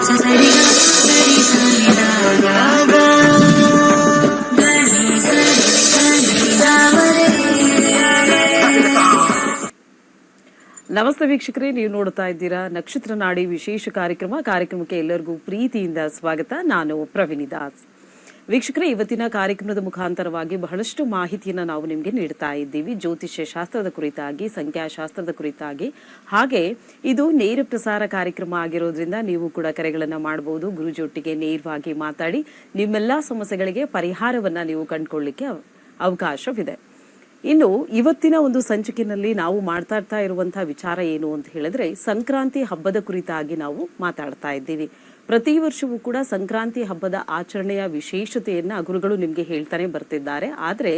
ನಮಸ್ತೆ ವೀಕ್ಷಕರೇ, ನೀವು ನೋಡ್ತಾ ಇದ್ದೀರಾ ನಕ್ಷತ್ರ ನಾಡಿ ವಿಶೇಷ ಕಾರ್ಯಕ್ರಮಕ್ಕೆ ಎಲ್ಲರಿಗೂ ಪ್ರೀತಿಯಿಂದ ಸ್ವಾಗತ. ನಾನು ಪ್ರವೀಣಿ ದಾಸ್. ವೀಕ್ಷಕರೇ, ಇವತ್ತಿನ ಕಾರ್ಯಕ್ರಮದ ಮುಖಾಂತರವಾಗಿ ಬಹಳಷ್ಟು ಮಾಹಿತಿಯನ್ನು ನಾವು ನಿಮಗೆ ನೀಡ್ತಾ ಇದ್ದೀವಿ. ಜ್ಯೋತಿಷ್ಯ ಶಾಸ್ತ್ರದ ಕುರಿತಾಗಿ, ಸಂಖ್ಯಾಶಾಸ್ತ್ರದ ಕುರಿತಾಗಿ. ಹಾಗೆ ಇದು ನೇರ ಪ್ರಸಾರ ಕಾರ್ಯಕ್ರಮ ಆಗಿರೋದ್ರಿಂದ ನೀವು ಕೂಡ ಕರೆಗಳನ್ನು ಮಾಡಬಹುದು. ಗುರುಜಿಯೊಟ್ಟಿಗೆ ನೇರವಾಗಿ ಮಾತಾಡಿ ನಿಮ್ಮೆಲ್ಲಾ ಸಮಸ್ಯೆಗಳಿಗೆ ಪರಿಹಾರವನ್ನ ನೀವು ಕಂಡುಕೊಳ್ಳಿಕ್ಕೆ ಅವಕಾಶವಿದೆ. ಇನ್ನು ಇವತ್ತಿನ ಒಂದು ಸಂಚಿಕೆಯಲ್ಲಿ ನಾವು ಮಾತಾಡ್ತಾ ಇರುವಂತಹ ವಿಚಾರ ಏನು ಅಂತ ಹೇಳಿದ್ರೆ, ಸಂಕ್ರಾಂತಿ ಹಬ್ಬದ ಕುರಿತಾಗಿ ನಾವು ಮಾತಾಡ್ತಾ ಇದ್ದೀವಿ. ಪ್ರತಿ ವರ್ಷವೂ ಕೂಡ ಸಂಕ್ರಾಂತಿ ಹಬ್ಬದ ಆಚರಣೆಯ ವಿಶೇಷತೆಯನ್ನ ಗುರುಗಳು ನಿಮ್ಗೆ ಹೇಳ್ತಾನೆ ಬರ್ತಿದ್ದಾರೆ. ಆದ್ರೆ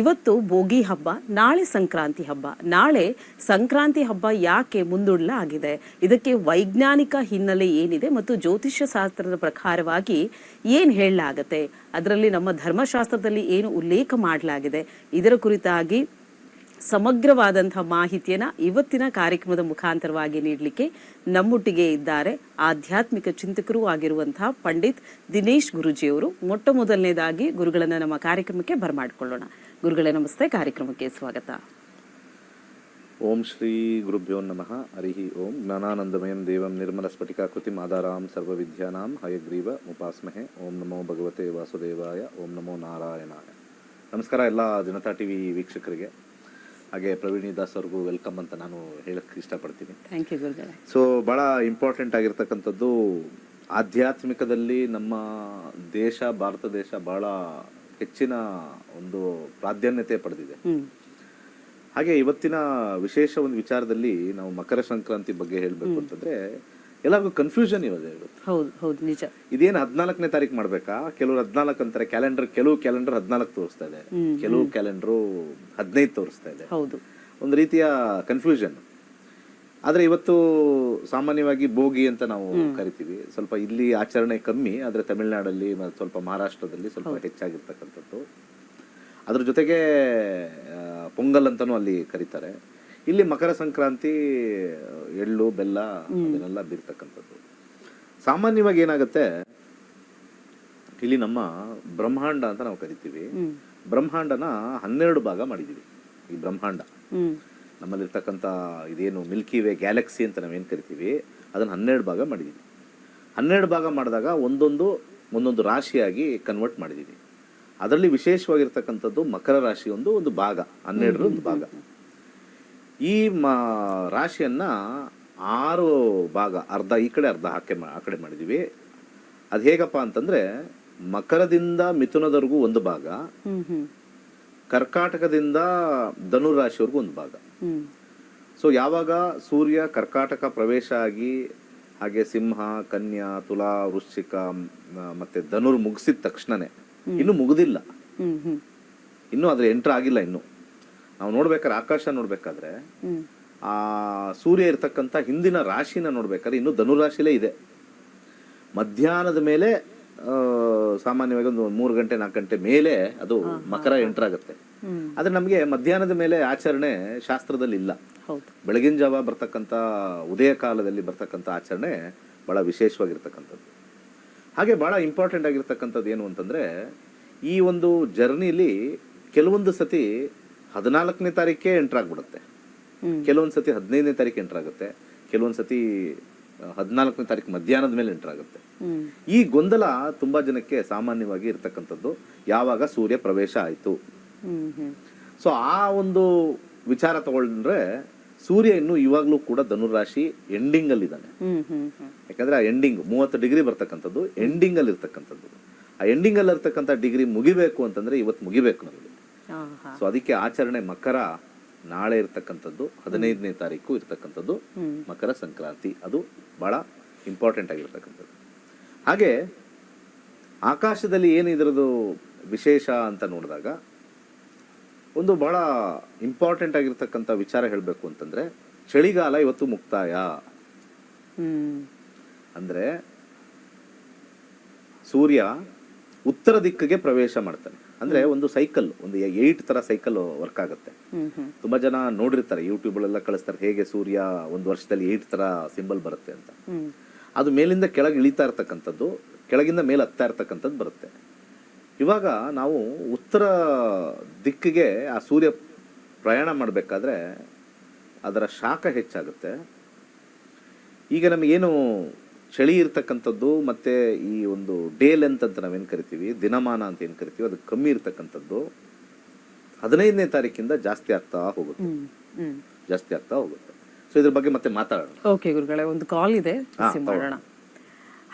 ಇವತ್ತು ಭೋಗಿ ಹಬ್ಬ, ನಾಳೆ ಸಂಕ್ರಾಂತಿ ಹಬ್ಬ. ನಾಳೆ ಸಂಕ್ರಾಂತಿ ಹಬ್ಬ ಯಾಕೆ ಮುಂದೂಡಲಾಗಿದೆ, ಇದಕ್ಕೆ ವೈಜ್ಞಾನಿಕ ಹಿನ್ನೆಲೆ ಏನಿದೆ ಮತ್ತು ಜ್ಯೋತಿಷ್ಯ ಶಾಸ್ತ್ರದ ಪ್ರಕಾರವಾಗಿ ಏನ್ ಹೇಳಲಾಗತ್ತೆ, ಅದರಲ್ಲಿ ನಮ್ಮ ಧರ್ಮಶಾಸ್ತ್ರದಲ್ಲಿ ಏನು ಉಲ್ಲೇಖ ಮಾಡಲಾಗಿದೆ, ಇದರ ಕುರಿತಾಗಿ ಸಮಗ್ರವಾದಂತಹ ಮಾಹಿತಿಯನ್ನ ಇವತ್ತಿನ ಕಾರ್ಯಕ್ರಮದ ಮುಖಾಂತರವಾಗಿ ನೀಡಲಿಕ್ಕೆ ನಮ್ಮೊಟ್ಟಿಗೆ ಇದ್ದಾರೆ ಆಧ್ಯಾತ್ಮಿಕ ಚಿಂತಕರು ಆಗಿರುವಂತಹ ಪಂಡಿತ್ ದಿನೇಶ್ ಗುರುಜಿಯವರು. ಮೊಟ್ಟ ಮೊದಲನೇದಾಗಿ ಗುರುಗಳನ್ನ ನಮ್ಮ ಕಾರ್ಯಕ್ರಮಕ್ಕೆ ಬರಮಾಡಿಕೊಳ್ಳೋಣ. ಗುರುಗಳೇ ನಮಸ್ತೆ, ಕಾರ್ಯಕ್ರಮಕ್ಕೆ ಸ್ವಾಗತ. ಓಂ ಶ್ರೀ ಗುರುಭ್ಯೋ ನಮಃ. ಹರಿ ಓಂ. ಜ್ಞಾನಾನಂದಮಯಂ ದೇವಂ ನಿರ್ಮಲ ಸ್ಫಟಿಕಾಕೃತಿಂ ಆಧಾರಾಂ ಸರ್ವವಿದ್ಯಾನಾಂ ಹಯಗ್ರೀವ ಉಪಾಸ್ಮಹೆ. ಓಂ ನಮೋ ಭಗವತೆ ವಾಸುದೇವಾಯ. ಓಂ ನಮೋ ನಾರಾಯಣಾಯ. ನಮಸ್ಕಾರ ಎಲ್ಲ ಜನತಾ ಟಿವಿ ವೀಕ್ಷಕರಿಗೆ, ಹಾಗೆ ಪ್ರವೀಣಿ ದಾಸ್ ಅವ್ರಿಗೂ ವೆಲ್ಕಮ್ ಅಂತ ನಾನು ಹೇಳಕ್ಕೆ ಇಷ್ಟಪಡ್ತೀನಿ. ಥ್ಯಾಂಕ್ ಯು ಗುರುಗಳೇ. ಸೊ ಭಾಳ ಇಂಪಾರ್ಟೆಂಟ್ ಆಗಿರ್ತಕ್ಕಂಥದ್ದು, ಆಧ್ಯಾತ್ಮಿಕದಲ್ಲಿ ನಮ್ಮ ದೇಶ, ಭಾರತ ದೇಶ ಭಾಳ ಹೆಚ್ಚಿನ ಒಂದು ಪ್ರಾಧಾನ್ಯತೆ ಪಡೆದಿದೆ. ಹಾಗೆ ಇವತ್ತಿನ ವಿಶೇಷ ಒಂದು ವಿಚಾರದಲ್ಲಿ ನಾವು ಮಕರ ಸಂಕ್ರಾಂತಿ ಬಗ್ಗೆ ಹೇಳಬೇಕು ಅಂತಂದ್ರೆ, ಎಲ್ಲರಿಗೂ ಕನ್ಫ್ಯೂಷನ್ ಇರೋದೆ. ಹೌದು, ನಿಜ. ಇದೇನು 14ನೇ ತಾರೀಕು ಮಾಡ್ಬೇಕಾ? ಕೆಲವರು 14 ಅಂತಾರೆ ಕ್ಯಾಲೆಂಡರ್. ಕೆಲವು ಕ್ಯಾಲೆಂಡರ್ 14 ತೋರಿಸ್ತಾ ಇದೆ, ಕೆಲವು ಕ್ಯಾಲೆಂಡರ್ 15 ತೋರಿಸ್ತಾ ಇದೆ. ಹೌದು, ಒಂದು ರೀತಿಯ ಕನ್ಫ್ಯೂಷನ್. ಆದ್ರೆ ಇವತ್ತು ಸಾಮಾನ್ಯವಾಗಿ ಭೋಗಿ ಅಂತ ನಾವು ಕರಿತೀವಿ. ಸ್ವಲ್ಪ ಇಲ್ಲಿ ಆಚರಣೆ ಕಮ್ಮಿ, ಆದ್ರೆ ತಮಿಳುನಾಡಲ್ಲಿ ಮತ್ತು ಸ್ವಲ್ಪ ಮಹಾರಾಷ್ಟ್ರದಲ್ಲಿ ಸ್ವಲ್ಪ ಹೆಚ್ಚಾಗಿರ್ತಕ್ಕಂಥದ್ದು. ಅದ್ರ ಜೊತೆಗೆ ಪೊಂಗಲ್ ಅಂತಾನು ಅಲ್ಲಿ ಕರೀತಾರೆ. ಇಲ್ಲಿ ಮಕರ ಸಂಕ್ರಾಂತಿ ಎಳ್ಳು ಬೆಲ್ಲ ಅದನ್ನೆಲ್ಲ ಬೀರ್ತಕ್ಕಂಥದ್ದು. ಸಾಮಾನ್ಯವಾಗಿ ಏನಾಗುತ್ತೆ, ಇಲ್ಲಿ ನಮ್ಮ ಬ್ರಹ್ಮಾಂಡ ಅಂತ ನಾವು ಕರಿತೀವಿ. ಬ್ರಹ್ಮಾಂಡನ 12 ಭಾಗ ಮಾಡಿದೀವಿ. ಈ ಬ್ರಹ್ಮಾಂಡ ನಮ್ಮಲ್ಲಿರ್ತಕ್ಕಂಥ ಇದೇನು ಮಿಲ್ಕಿ ವೇ ಗ್ಯಾಲಕ್ಸಿ ಅಂತ ನಾವೇನು ಕರಿತೀವಿ, ಅದನ್ನ 12 ಭಾಗ ಮಾಡಿದೀವಿ. 12 ಭಾಗ ಮಾಡಿದಾಗ ಒಂದೊಂದು ರಾಶಿಯಾಗಿ ಕನ್ವರ್ಟ್ ಮಾಡಿದೀವಿ. ಅದರಲ್ಲಿ ವಿಶೇಷವಾಗಿರ್ತಕ್ಕಂಥದ್ದು ಮಕರ ರಾಶಿ ಒಂದು ಭಾಗ, 12 ಒಂದು ಭಾಗ. ಈ ರಾಶಿಯನ್ನ 6 ಭಾಗ, ಅರ್ಧ ಈ ಕಡೆ ಅರ್ಧ ಆ ಕಡೆ ಮಾಡಿದೀವಿ. ಅದ್ ಹೇಗಪ್ಪ ಅಂತಂದ್ರೆ, ಮಕರದಿಂದ ಮಿಥುನದವರೆಗೂ ಒಂದು ಭಾಗ, ಕರ್ಕಾಟಕದಿಂದ ಧನು ರಾಶಿವರೆಗೂ ಒಂದು ಭಾಗ. ಸೊ ಯಾವಾಗ ಸೂರ್ಯ ಕರ್ಕಾಟಕ ಪ್ರವೇಶ ಆಗಿ ಹಾಗೆ ಸಿಂಹ, ಕನ್ಯಾ, ತುಲಾ, ವೃಶ್ಚಿಕ ಮತ್ತೆ ಧನುರ್ ಮುಗಿಸಿದ ತಕ್ಷಣನೇ, ಇನ್ನು ಮುಗುದಿಲ್ಲ, ಇನ್ನು ಅದ್ರ ಎಂಟರ್ ಆಗಿಲ್ಲ. ಇನ್ನು ನಾವು ನೋಡ್ಬೇಕಾದ್ರೆ, ಆಕಾಶ ನೋಡ್ಬೇಕಾದ್ರೆ ಆ ಸೂರ್ಯ ಇರ್ತಕ್ಕಂಥ ಹಿಂದಿನ ರಾಶಿನ ನೋಡ್ಬೇಕಾದ್ರೆ ಇನ್ನು ಧನುರಾಶಿಲೇ ಇದೆ. ಮಧ್ಯಾಹ್ನದ ಮೇಲೆ ಸಾಮಾನ್ಯವಾಗಿ ಒಂದು 3 ಗಂಟೆ 4 ಗಂಟೆ ಮೇಲೆ ಅದು ಮಕರ ಎಂಟರ್ ಆಗುತ್ತೆ. ಆದ್ರೆ ನಮ್ಗೆ ಮಧ್ಯಾಹ್ನದ ಮೇಲೆ ಆಚರಣೆ ಶಾಸ್ತ್ರದಲ್ಲಿ ಇಲ್ಲ. ಬೆಳಗಿನ ಜಾವ ಬರ್ತಕ್ಕಂಥ ಉದಯ ಕಾಲದಲ್ಲಿ ಬರ್ತಕ್ಕಂಥ ಆಚರಣೆ ಬಹಳ ವಿಶೇಷವಾಗಿರ್ತಕ್ಕಂಥದ್ದು. ಹಾಗೆ ಬಹಳ ಇಂಪಾರ್ಟೆಂಟ್ ಆಗಿರ್ತಕ್ಕಂಥದ್ದು ಏನು ಅಂತಂದ್ರೆ, ಈ ಒಂದು ಜರ್ನಿಲಿ ಕೆಲವೊಂದು ಸತಿ 14ನೇ ತಾರೀಕೆ ಎಂಟರ್ ಆಗ್ಬಿಡುತ್ತೆ, ಕೆಲವೊಂದ್ ಸತಿ 15ನೇ ತಾರೀಕು ಎಂಟರ್ ಆಗುತ್ತೆ, ಕೆಲವೊಂದ್ ಸತಿ 14ನೇ ತಾರೀಕು ಮಧ್ಯಾಹ್ನದ ಮೇಲೆ ಎಂಟರ್ ಆಗುತ್ತೆ. ಈ ಗೊಂದಲ ತುಂಬಾ ಜನಕ್ಕೆ ಸಾಮಾನ್ಯವಾಗಿ ಇರ್ತಕ್ಕಂಥದ್ದು, ಯಾವಾಗ ಸೂರ್ಯ ಪ್ರವೇಶ ಆಯ್ತು. ಸೊ ಆ ಒಂದು ವಿಚಾರ ತಗೊಂಡ್ರೆ, ಸೂರ್ಯ ಇನ್ನು ಇವಾಗ್ಲೂ ಕೂಡ ಧನುರಾಶಿ ಎಂಡಿಂಗ್ ಅಲ್ಲಿ ಇದ್ದಾನೆ. ಯಾಕಂದ್ರೆ ಆ ಎಂಡಿಂಗ್ 30 ಡಿಗ್ರಿ ಬರ್ತಕ್ಕಂಥದ್ದು ಎಂಡಿಂಗ್ ಅಲ್ಲಿ ಇರ್ತಕ್ಕಂಥದ್ದು. ಆ ಎಂಡಿಂಗ್ ಅಲ್ಲಿ ಇರ್ತಕ್ಕಂಥ ಡಿಗ್ರಿ ಮುಗಿಬೇಕು ಅಂತಂದ್ರೆ ಇವತ್ತು ಮುಗಿಬೇಕು ನಮಗೆ. ಸೊ ಅದಕ್ಕೆ ಆಚರಣೆ ಮಕರ ನಾಳೆ ಇರ್ತಕ್ಕಂಥದ್ದು, 15ನೇ ತಾರೀಕು ಇರ್ತಕ್ಕಂಥದ್ದು ಮಕರ ಸಂಕ್ರಾಂತಿ. ಅದು ಬಹಳ ಇಂಪಾರ್ಟೆಂಟ್ ಆಗಿರ್ತಕ್ಕಂಥದ್ದು. ಹಾಗೆ ಆಕಾಶದಲ್ಲಿ ಏನು ಇದರದು ವಿಶೇಷ ಅಂತ ನೋಡಿದಾಗ, ಒಂದು ಬಹಳ ಇಂಪಾರ್ಟೆಂಟ್ ಆಗಿರ್ತಕ್ಕಂಥ ವಿಚಾರ ಹೇಳಬೇಕು ಅಂತಂದ್ರೆ, ಚಳಿಗಾಲ ಇವತ್ತು ಮುಕ್ತಾಯ. ಅಂದ್ರೆ ಸೂರ್ಯ ಉತ್ತರ ದಿಕ್ಕಿಗೆ ಪ್ರವೇಶ ಮಾಡ್ತಾನೆ. ಅಂದ್ರೆ ಒಂದು ಸೈಕಲ್, ಒಂದು 8 ತರ ಸೈಕಲ್ ವರ್ಕ್ ಆಗುತ್ತೆ. ತುಂಬಾ ಜನ ನೋಡಿರ್ತಾರೆ, ಯೂಟ್ಯೂಬ್ ಅಲ್ಲೆಲ್ಲ ಕಳಿಸ್ತಾರೆ ಹೇಗೆ ಸೂರ್ಯ ಒಂದು ವರ್ಷದಲ್ಲಿ 8 ತರ ಸಿಂಬಲ್ ಬರುತ್ತೆ ಅಂತ. ಅದು ಮೇಲಿಂದ ಕೆಳಗೆ ಇಳಿತಾ ಇರ್ತಕ್ಕಂಥದ್ದು, ಕೆಳಗಿಂದ ಮೇಲೆ ಹತ್ತಾ ಇರ್ತಕ್ಕಂಥದ್ದು ಬರುತ್ತೆ. ಇವಾಗ ನಾವು ಉತ್ತರ ದಿಕ್ಕಿಗೆ ಆ ಸೂರ್ಯ ಪ್ರಯಾಣ ಮಾಡಬೇಕಾದ್ರೆ ಅದರ ಶಾಖ ಹೆಚ್ಚಾಗುತ್ತೆ. ಈಗ ನಮಗೇನು ಚಳಿ ಇರ್ತಕ್ಕಂಥದ್ದು ಮತ್ತು ಈ ಒಂದು ಡೇ ಲೆಂತ್ ಅಂತ ನಾವೇನು ಕರಿತೀವಿ, ದಿನಮಾನ ಅಂತ ಏನು ಕರಿತೀವಿ, ಅದು ಕಮ್ಮಿ ಇರ್ತಕ್ಕಂಥದ್ದು 15ನೇ ತಾರೀಕಿಂದ ಜಾಸ್ತಿ ಆಗ್ತಾ ಹೋಗುತ್ತೆ. ಸೊ ಇದ್ರ ಬಗ್ಗೆ ಮತ್ತೆ ಮಾತಾಡೋಣ. ಓಕೆ ಗುರುಗಳೇ, ಒಂದು ಕಾಲ್ ಇದೆ, ಮಾಡೋಣ.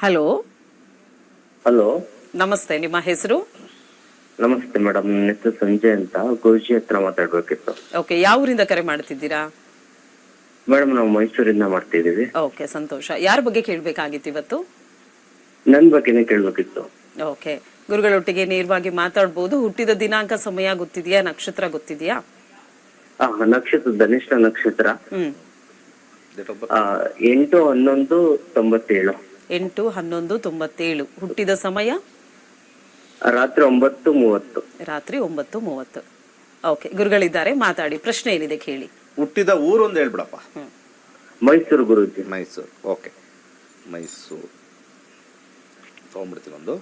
ಹಲೋ ಹಲೋ, ನಮಸ್ತೆ, ನಿಮ್ಮ ಹೆಸರು? ನಮಸ್ತೆ ಮೇಡಮ್, ನನ್ನ ಹೆಸರು ಸಂಜಯ್ ಅಂತ, ಗುರುಜಿ ಹತ್ರ ಮಾತಾಡ್ಬೇಕಿತ್ತು. ಓಕೆ, ಯಾವ ಊರಿಂದ ಕರೆ ಮಾಡ್ತಿದ್ದೀರಾ? ಮೇಡಮ್, ನಾವು ಮೈಸೂರಿಂದ ಮಾಡ್ತಿದೀವಿ. ಓಕೆ, ಸಂತೋಷ. ಯಾರ ಬಗ್ಗೆ ಕೇಳಬೇಕಾಗಿತ್ತು ಇವತ್ತು? ನನ್ ಬಗ್ಗೆನೇ ಕೇಳ್ಬೇಕಿತ್ತು. ಓಕೆ, ಗುರುಗಳೊಟ್ಟಿಗೆ ನೇರವಾಗಿ ಮಾತಾಡ್ಬೋದು. ಹುಟ್ಟಿದ ದಿನಾಂಕ, ಸಮಯ ಗೊತ್ತಿದೆಯಾ? ನಕ್ಷತ್ರ ಗೊತ್ತಿದೆಯಾ? ನಕ್ಷತ್ರ ಧನಿಷ್ಠ ನಕ್ಷತ್ರ. 8/11/97. 8/11/97. ಹುಟ್ಟಿದ ಸಮಯ ರಾತ್ರಿ 9:30. ರಾತ್ರಿ 9:30. ಓಕೆ, ಗುರುಗಳಿದ್ದಾರೆ, ಮಾತಾಡಿ. ಪ್ರಶ್ನೆ ಏನಿದೆ ಕೇಳಿ. ಹುಟ್ಟಿದ ಊರು ಒಂದು ಹೇಳ್ಬಿಡಪ್ಪ. ಮೈಸೂರು ಗುರುಜಿ. ಮೈಸೂರು. ಓಕೆ, ಮೈಸೂರು ತಗೊಂಡ್ಬಿಡ್ತೀನಿ ಒಂದು.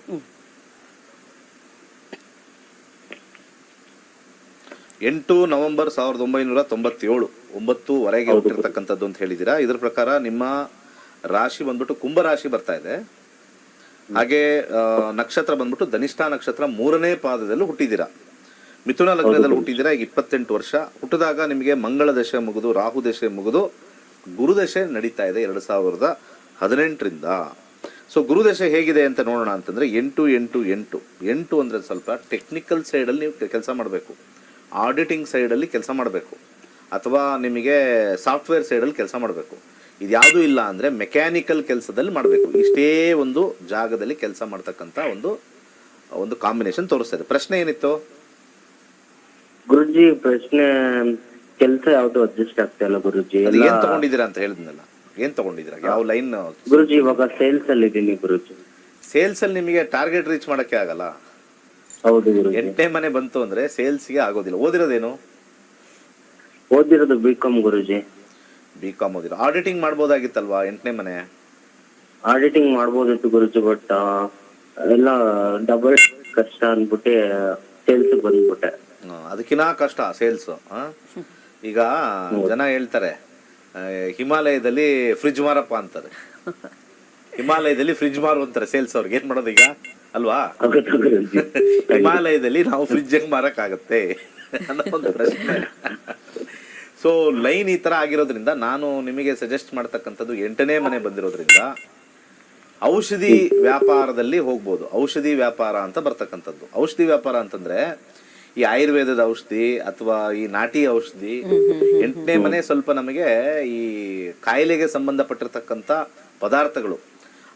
8 ನವೆಂಬರ್ 1997, 9:00 ಹುಟ್ಟಿರ್ತಕ್ಕಂಥದ್ದು ಅಂತ ಹೇಳಿದ್ದೀರಾ. ಇದ್ರ ಪ್ರಕಾರ ನಿಮ್ಮ ರಾಶಿ ಬಂದ್ಬಿಟ್ಟು ಕುಂಭ ರಾಶಿ ಬರ್ತಾ ಇದೆ. ಹಾಗೆ ನಕ್ಷತ್ರ ಬಂದ್ಬಿಟ್ಟು ಧನಿಷ್ಠ ನಕ್ಷತ್ರ 3ನೇ ಪಾದದಲ್ಲಿ ಹುಟ್ಟಿದ್ದೀರಾ. ಮಿಥುನ ಲಗ್ನದಲ್ಲಿ ಹುಟ್ಟಿದ್ದೀರಾ. ಈಗ 28 ವರ್ಷ. ಹುಟ್ಟಿದಾಗ ನಿಮಗೆ ಮಂಗಳ ದಶೆ ಮುಗಿದು, ರಾಹು ದಶೆ ಮುಗಿದು, ಗುರುದಶೆ ನಡೀತಾ ಇದೆ 2018ರಿಂದ. ಸೊ ಗುರುದಶೆ ಹೇಗಿದೆ ಅಂತ ನೋಡೋಣ ಅಂತಂದ್ರೆ 8 ಅಂದ್ರೆ ಸ್ವಲ್ಪ ಟೆಕ್ನಿಕಲ್ ಸೈಡಲ್ಲಿ ನೀವು ಕೆಲಸ ಮಾಡಬೇಕು, ಆಡಿಟಿಂಗ್ ಸೈಡಲ್ಲಿ ಕೆಲಸ ಮಾಡಬೇಕು, ಅಥವಾ ನಿಮಗೆ ಸಾಫ್ಟ್ವೇರ್ ಸೈಡಲ್ಲಿ ಕೆಲಸ ಮಾಡಬೇಕು. ಇದ್ಯಾವುದೂ ಇಲ್ಲ ಅಂದರೆ ಮೆಕ್ಯಾನಿಕಲ್ ಕೆಲಸದಲ್ಲಿ ಮಾಡಬೇಕು. ಇಷ್ಟೇ ಒಂದು ಜಾಗದಲ್ಲಿ ಕೆಲಸ ಮಾಡ್ತಕ್ಕಂಥ ಒಂದು ಕಾಂಬಿನೇಷನ್ ತೋರಿಸ್ತಾ ಇದೆ. ಪ್ರಶ್ನೆ ಏನಿತ್ತು ಗುರುಜಿ? ಪ್ರಶ್ನೆ ಕೆಲಸ ಯಾವ್ದು ಅಡ್ಜಸ್ಟ್ ಆಗ್ತಾ ಇಲ್ಲ ಗುರುಜಿ. ಏನ್ ತಗೊಂಡಿದ್ದೀರಾ ಅಂತ ಹೇಳಿದ್ನಲ್ಲ, ಏನ್ ತಗೊಂಡಿದ್ದೀರಾ, ಯಾವ ಲೈನ್? ಗುರುಜಿ ಇವಾಗ ಸೇಲ್ಸ್ ಅಲ್ಲಿ ಇದೀನಿ ಗುರುಜಿ. ಸೇಲ್ಸ್ ಅಲ್ಲಿ ನಿಮಗೆ ಟಾರ್ಗೆಟ್ ರೀಚ್ ಮಾಡಕ್ಕೆ ಆಗಲ್ಲ. ಹೌದು ಗುರುಜಿ. 8ನೇ ಮನೆ ಬಂತು ಅಂದ್ರೆ ಸೇಲ್ಸ್ಗೆ ಆಗೋದಿಲ್ಲ. ಓದಿರೋದೇನು? ಓದಿರೋದು ಬಿಕಾಮ್ ಗುರುಜಿ. ಬಿಕಾಮ್ ಓದಿರೋ. ಆಡಿಟಿಂಗ್ ಮಾಡ್ಬೋದಾಗಿತ್ತಲ್ವಾ 8ನೇ ಮನೆ? ಆಡಿಟಿಂಗ್ ಮಾಡ್ಬೋದಿತ್ತು ಗುರುಜಿ, ಬಟ್ ಎಲ್ಲ ಡಬಲ್ ಕಷ್ಟ ಅಂದ್ಬಿಟ್ಟೆ ಸೇಲ್ಸ್ ಬಂದ್ಬಿಟ್ಟೆ. ಅದಕ್ಕಿನ್ನ ಕಷ್ಟ ಸೇಲ್ಸ್. ಈಗ ಜನ ಹೇಳ್ತಾರೆ ಹಿಮಾಲಯದಲ್ಲಿ ಫ್ರಿಡ್ಜ್ ಮಾರಪ್ಪ ಅಂತಾರೆ, ಹಿಮಾಲಯದಲ್ಲಿ ಫ್ರಿಡ್ಜ್ ಮಾರು ಅಂತಾರೆ ಸೇಲ್ಸ್ ಅವ್ರಿಗೆ. ಏನ್ ಮಾಡೋದು ಈಗ, ಅಲ್ವಾ? ಹಿಮಾಲಯದಲ್ಲಿ ನಾವು ಫ್ರಿಡ್ಜ್ ಹೆಂಗ್ ಮಾರಕ್ ಆಗತ್ತೆ ಅನ್ನೋ ಒಂದು ಪ್ರಶ್ನೆ. ಸೊ ಲೈನ್ ಈ ತರ ಆಗಿರೋದ್ರಿಂದ ನಾನು ನಿಮಗೆ ಸಜೆಸ್ಟ್ ಮಾಡ್ತಕ್ಕಂಥದ್ದು 8ನೇ ಮನೆ ಬಂದಿರೋದ್ರಿಂದ ಔಷಧಿ ವ್ಯಾಪಾರದಲ್ಲಿ ಹೋಗ್ಬೋದು. ಔಷಧಿ ವ್ಯಾಪಾರ ಅಂತ ಬರ್ತಕ್ಕಂಥದ್ದು. ಔಷಧಿ ವ್ಯಾಪಾರ ಅಂತಂದ್ರೆ ಈ ಆಯುರ್ವೇದದ ಔಷಧಿ ಅಥವಾ ಈ ನಾಟಿ ಔಷಧಿ. 8ನೇ ಮನೆ ಸ್ವಲ್ಪ ನಮಗೆ ಈ ಕಾಯಿಲೆಗೆ ಸಂಬಂಧಪಟ್ಟಿರ್ತಕ್ಕಂಥ ಪದಾರ್ಥಗಳು,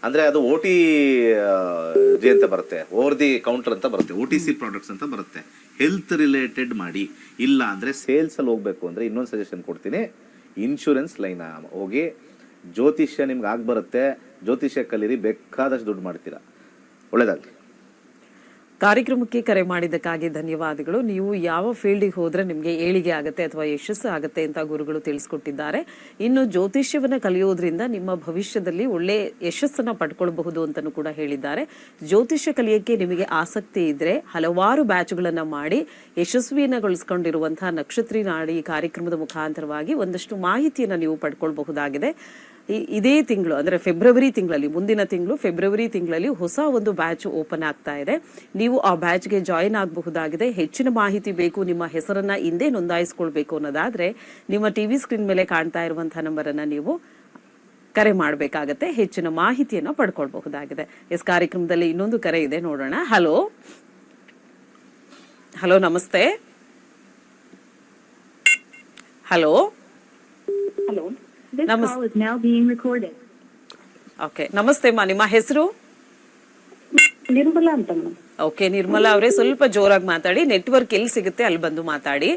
ಅಂದ್ರೆ ಅದು OTG ಅಂತ ಬರುತ್ತೆ, ಓವರ್ ದಿ ಕೌಂಟರ್ ಅಂತ ಬರುತ್ತೆ, OTC ಪ್ರಾಡಕ್ಟ್ಸ್ ಅಂತ ಬರುತ್ತೆ. ಹೆಲ್ತ್ ರಿಲೇಟೆಡ್ ಮಾಡಿ. ಇಲ್ಲ ಅಂದ್ರೆ ಸೇಲ್ಸ್ ಅಲ್ಲಿ ಹೋಗ್ಬೇಕು ಅಂದ್ರೆ ಇನ್ನೊಂದು ಸಜೆಷನ್ ಕೊಡ್ತೀನಿ, ಇನ್ಶೂರೆನ್ಸ್ ಲೈನ್ ಹೋಗಿ. ಜ್ಯೋತಿಷ್ಯ ನಿಮ್ಗೆ ಬರುತ್ತೆ, ಜ್ಯೋತಿಷ್ಯ ಕಲೀರಿ, ಬೇಕಾದಷ್ಟು ದುಡ್ಡು ಮಾಡ್ತೀರಾ. ಒಳ್ಳೇದಾಗ್ಲಿ. ಕಾರ್ಯಕ್ರಮಕ್ಕೆ ಕರೆ ಮಾಡಿದ್ದಕ್ಕಾಗಿ ಧನ್ಯವಾದಗಳು. ನೀವು ಯಾವ ಫೀಲ್ಡಿಗೆ ಹೋದ್ರೆ ನಿಮಗೆ ಏಳಿಗೆ ಆಗುತ್ತೆ ಅಥವಾ ಯಶಸ್ಸು ಆಗುತ್ತೆ ಅಂತ ಗುರುಗಳು ತಿಳಿಸ್ಕೊಟ್ಟಿದ್ದಾರೆ. ಇನ್ನು ಜ್ಯೋತಿಷ್ಯವನ್ನು ಕಲಿಯೋದ್ರಿಂದ ನಿಮ್ಮ ಭವಿಷ್ಯದಲ್ಲಿ ಒಳ್ಳೆ ಯಶಸ್ಸನ್ನು ಪಡ್ಕೊಳ್ಬಹುದು ಅಂತಲೂ ಕೂಡ ಹೇಳಿದ್ದಾರೆ. ಜ್ಯೋತಿಷ್ಯ ಕಲಿಯೋಕ್ಕೆ ನಿಮಗೆ ಆಸಕ್ತಿ ಇದ್ರೆ ಹಲವಾರು ಬ್ಯಾಚ್ಗಳನ್ನು ಮಾಡಿ ಯಶಸ್ವಿಯನ್ನಗೊಳಿಸ್ಕೊಂಡಿರುವಂತಹ ನಕ್ಷತ್ರಿ ನಾಡಿ ಕಾರ್ಯಕ್ರಮದ ಮುಖಾಂತರವಾಗಿ ಒಂದಷ್ಟು ಮಾಹಿತಿಯನ್ನು ನೀವು ಪಡ್ಕೊಳ್ಬಹುದಾಗಿದೆ. ಇದೇ ತಿಂಗಳು ಅಂದ್ರೆ ಫೆಬ್ರವರಿ ತಿಂಗಳಲ್ಲಿ, ಮುಂದಿನ ತಿಂಗಳು ಫೆಬ್ರವರಿ ತಿಂಗಳಲ್ಲಿ ಹೊಸ ಒಂದು ಬ್ಯಾಚ್ ಓಪನ್ ಆಗ್ತಾ ಇದೆ. ನೀವು ಆ ಬ್ಯಾಚ್ಗೆ ಜಾಯಿನ್ ಆಗಬಹುದಾಗಿದೆ. ಹೆಚ್ಚಿನ ಮಾಹಿತಿ ಬೇಕು, ನಿಮ್ಮ ಹೆಸರನ್ನ ಹಿಂದೆ ನೋಂದಾಯಿಸ್ಕೊಳ್ಬೇಕು ಅನ್ನೋದಾದ್ರೆ ನಿಮ್ಮ ಟಿವಿ ಸ್ಕ್ರೀನ್ ಮೇಲೆ ಕಾಣ್ತಾ ಇರುವಂತಹ ನಂಬರನ್ನ ನೀವು ಕರೆ ಮಾಡಬೇಕಾಗತ್ತೆ. ಹೆಚ್ಚಿನ ಮಾಹಿತಿಯನ್ನು ಪಡ್ಕೊಳ್ಬಹುದಾಗಿದೆ. ಎಸ್, ಕಾರ್ಯಕ್ರಮದಲ್ಲಿ ಇನ್ನೊಂದು ಕರೆ ಇದೆ, ನೋಡೋಣ. ಹಲೋ ಹಲೋ, ನಮಸ್ತೆ. Hello Hello. This call is now being recorded. Okay, ನಮಸ್ತೆ ಅಮ್ಮ, ನಿಮ್ಮ ಹೆಸರು? ನಿರ್ಮಲಾ ಅಂತ ಮೇಡಮ್. ಓಕೆ, ನಿರ್ಮಲಾ ಅವರೇ ಸ್ವಲ್ಪ ಜೋರಾಗಿ ಮಾತಾಡಿ. ನೆಟ್ವರ್ಕ್ ಎಲ್ಲಿ ಸಿಗುತ್ತೆ ಅಲ್ಲಿ ಬಂದು ಮಾತಾಡಿ.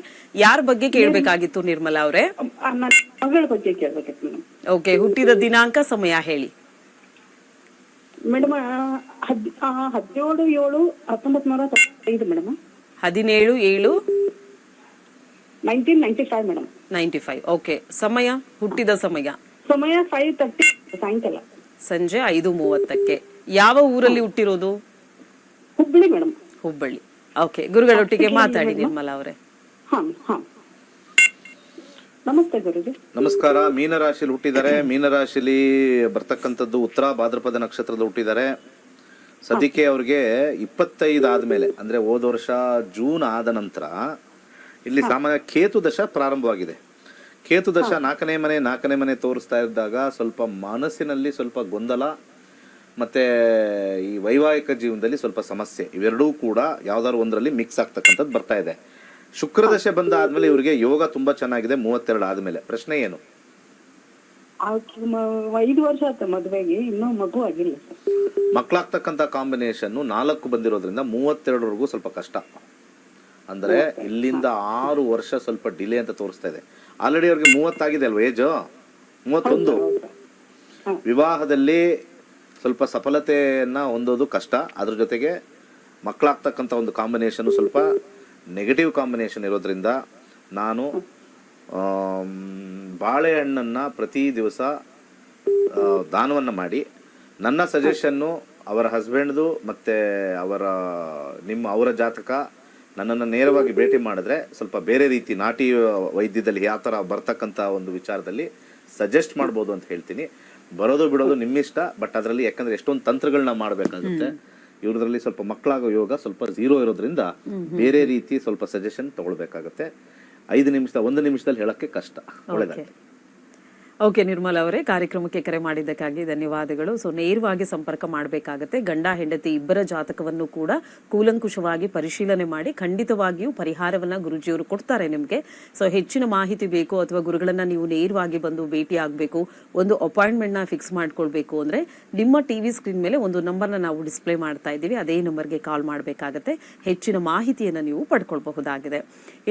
ಯಾರ ಬಗ್ಗೆ ಕೇಳಬೇಕಾಗಿತ್ತು ನಿರ್ಮಲಾ ಅವರೇ? ನನ್ನ ಮಗಳ ಬಗ್ಗೆ ಕೇಳಬೇಕಿತ್ತು ಮೇಡಮ್. ಓಕೆ, ಹುಟ್ಟಿದ ದಿನಾಂಕ, ಸಮಯ ಹೇಳಿ ಮೇಡಮ್. 17/7/1995 ಮೇಡಮ್. 17/7 1995 ಮೇಡಮ್. 95. ಓಕೆ, ಸಮಯ, ಹುಟ್ಟಿದ ಸಮಯ? ಸಮಯ 5:30 ಸಾಯಂಕಾಲ. ಸಂಜೆ 5:30ಕ್ಕೆ. ಯಾವ ಊರಲ್ಲಿ ಹುಟ್ಟಿರೋದು? ಹುಬ್ಬಳ್ಳಿ ಮೇಡಮ್. ಹುಬ್ಬಳ್ಳಿ. ಓಕೆ, ಗುರುಗಳೊಟ್ಟಿಗೆ ಮಾತಾಡಿ ನಿರ್ಮಲಾ ಅವರೇ. ಹಾ ಹಾ. ನಮಸ್ತೆ ಗುರುಜಿ. ನಮಸ್ಕಾರ. ಮೀನರಾಶಿಲಿ ಹುಟ್ಟಿದ್ದಾರೆ. ಮೀನರಾಶಿಲಿ ಬರ್ತಕ್ಕಂಥದ್ದು ಉತ್ತರ ಭಾದ್ರಪದ ನಕ್ಷತ್ರದ ಹುಟ್ಟಿದ್ದಾರೆ. ಸದ್ಯಕ್ಕೆ ಅವ್ರಿಗೆ 25 ಆದ್ಮೇಲೆ ಅಂದ್ರೆ ಹೋದ ವರ್ಷ ಜೂನ್ ಆದ ನಂತರ ಇಲ್ಲಿ ಸಾಮಾನ್ಯ ಕೇತು ದಶ ಪ್ರಾರಂಭವಾಗಿದೆ. ಕೇತು ದಶ 4ನೇ ಮನೆ ತೋರಿಸ್ತಾ ಇದ್ದಾಗ ಸ್ವಲ್ಪ ಮನಸ್ಸಿನಲ್ಲಿ ಸ್ವಲ್ಪ ಗೊಂದಲ ಮತ್ತೆ ಈ ವೈವಾಹಿಕ ಜೀವನದಲ್ಲಿ ಸ್ವಲ್ಪ ಸಮಸ್ಯೆ, ಇವೆರಡೂ ಕೂಡ ಯಾವ್ದಾದ್ರು ಒಂದರಲ್ಲಿ ಮಿಕ್ಸ್ ಆಗ್ತಕ್ಕಂಥದ್ದು ಬರ್ತಾ ಇದೆ. ಶುಕ್ರ ದಶೆ ಬಂದ ಆದ್ಮೇಲೆ ಇವರಿಗೆ ಯೋಗ ತುಂಬಾ ಚೆನ್ನಾಗಿದೆ 32 ಆದ್ಮೇಲೆ. ಪ್ರಶ್ನೆ ಏನು? 5 ವರ್ಷ ಆಯ್ತು ಮದುವೆಗೆ, ಇನ್ನೂ ಮಗು ಆಗಿಲ್ಲ ಸರ್. ಮಕ್ಕಳಾಗ್ತಕ್ಕಂಥ ಕಾಂಬಿನೇಷನ್ 4 ಬಂದಿರೋದ್ರಿಂದ 32ವರೆಗೂ ಸ್ವಲ್ಪ ಕಷ್ಟ. ಅಂದ್ರೆ ಇಲ್ಲಿಂದ 6 ವರ್ಷ ಸ್ವಲ್ಪ ಡಿಲೇ ಅಂತ ತೋರಿಸ್ತಾ ಇದೆ. ಆಲ್ರೆಡಿ ಅವ್ರಿಗೆ 30 ಆಗಿದೆ ಅಲ್ವಾ ಏಜ್? 31. ವಿವಾಹದಲ್ಲಿ ಸ್ವಲ್ಪ ಸಫಲತೆಯನ್ನ ಹೊಂದೋದು ಕಷ್ಟ. ಅದ್ರ ಜೊತೆಗೆ ಮಕ್ಕಳಾಗ್ತಕ್ಕಂಥ ಒಂದು ಕಾಂಬಿನೇಷನ್ ಸ್ವಲ್ಪ ನೆಗೆಟಿವ್ ಕಾಂಬಿನೇಷನ್ ಇರೋದ್ರಿಂದ ನಾನು ಬಾಳೆಹಣ್ಣನ್ನ ಪ್ರತಿ ದಿವಸ ದಾನವನ್ನ ಮಾಡಿ, ನನ್ನ ಸಜೆಷನ್ನು ಅವರ ಹಸ್ಬೆಂಡ್ದು ಮತ್ತೆ ಅವರ ಜಾತಕ ನನ್ನನ್ನು ನೇರವಾಗಿ ಭೇಟಿ ಮಾಡಿದ್ರೆ ಸ್ವಲ್ಪ ಬೇರೆ ರೀತಿ ನಾಟಿ ವೈದ್ಯದಲ್ಲಿ ಯಾವ ಥರ ಬರ್ತಕ್ಕಂಥ ಒಂದು ವಿಚಾರದಲ್ಲಿ ಸಜೆಸ್ಟ್ ಮಾಡ್ಬೋದು ಅಂತ ಹೇಳ್ತೀನಿ. ಬರೋದು ಬಿಡೋದು ನಿಮ್ಮಿಷ್ಟ. ಬಟ್ ಅದರಲ್ಲಿ ಯಾಕಂದ್ರೆ ಎಷ್ಟೊಂದು ತಂತ್ರಗಳನ್ನ ಮಾಡಬೇಕಾಗುತ್ತೆ. ಇವ್ರದ್ರಲ್ಲಿ ಸ್ವಲ್ಪ ಮಕ್ಕಳಾಗೋ ಯೋಗ ಸ್ವಲ್ಪ 0 ಇರೋದ್ರಿಂದ ಬೇರೆ ರೀತಿ ಸ್ವಲ್ಪ ಸಜೆಷನ್ ತಗೊಳ್ಬೇಕಾಗತ್ತೆ. 1 ನಿಮಿಷದಲ್ಲಿ ಹೇಳಕ್ಕೆ ಕಷ್ಟ. ಒಳ್ಳೆದಾಗ್ತದೆ. ಓಕೆ ನಿರ್ಮಲಾ ಅವರೇ, ಕಾರ್ಯಕ್ರಮಕ್ಕೆ ಕರೆ ಮಾಡಿದ್ದಕ್ಕಾಗಿ ಧನ್ಯವಾದಗಳು. ಸೊ ನೇರವಾಗಿ ಸಂಪರ್ಕ ಮಾಡಬೇಕಾಗತ್ತೆ. ಗಂಡ ಹೆಂಡತಿ ಇಬ್ಬರ ಜಾತಕವನ್ನು ಕೂಡ ಕೂಲಂಕುಷವಾಗಿ ಪರಿಶೀಲನೆ ಮಾಡಿ ಖಂಡಿತವಾಗಿಯೂ ಪರಿಹಾರವನ್ನ ಗುರುಜಿಯವರು ಕೊಡ್ತಾರೆ ನಿಮಗೆ. ಸೊ ಹೆಚ್ಚಿನ ಮಾಹಿತಿ ಬೇಕು ಅಥವಾ ಗುರುಗಳನ್ನ ನೀವು ನೇರವಾಗಿ ಬಂದು ಭೇಟಿ ಆಗಬೇಕು, ಒಂದು ಅಪಾಯಿಂಟ್ಮೆಂಟ್ ನ ಫಿಕ್ಸ್ ಮಾಡ್ಕೊಳ್ಬೇಕು ಅಂದ್ರೆ ನಿಮ್ಮ ಟಿವಿ ಸ್ಕ್ರೀನ್ ಮೇಲೆ ಒಂದು ನಂಬರ್ನ ನಾವು ಡಿಸ್ಪ್ಲೇ ಮಾಡ್ತಾ ಇದ್ದೀವಿ. ಅದೇ ನಂಬರ್ಗೆ ಕಾಲ್ ಮಾಡಬೇಕಾಗತ್ತೆ. ಹೆಚ್ಚಿನ ಮಾಹಿತಿಯನ್ನು ನೀವು ಪಡ್ಕೊಳ್ಬಹುದಾಗಿದೆ.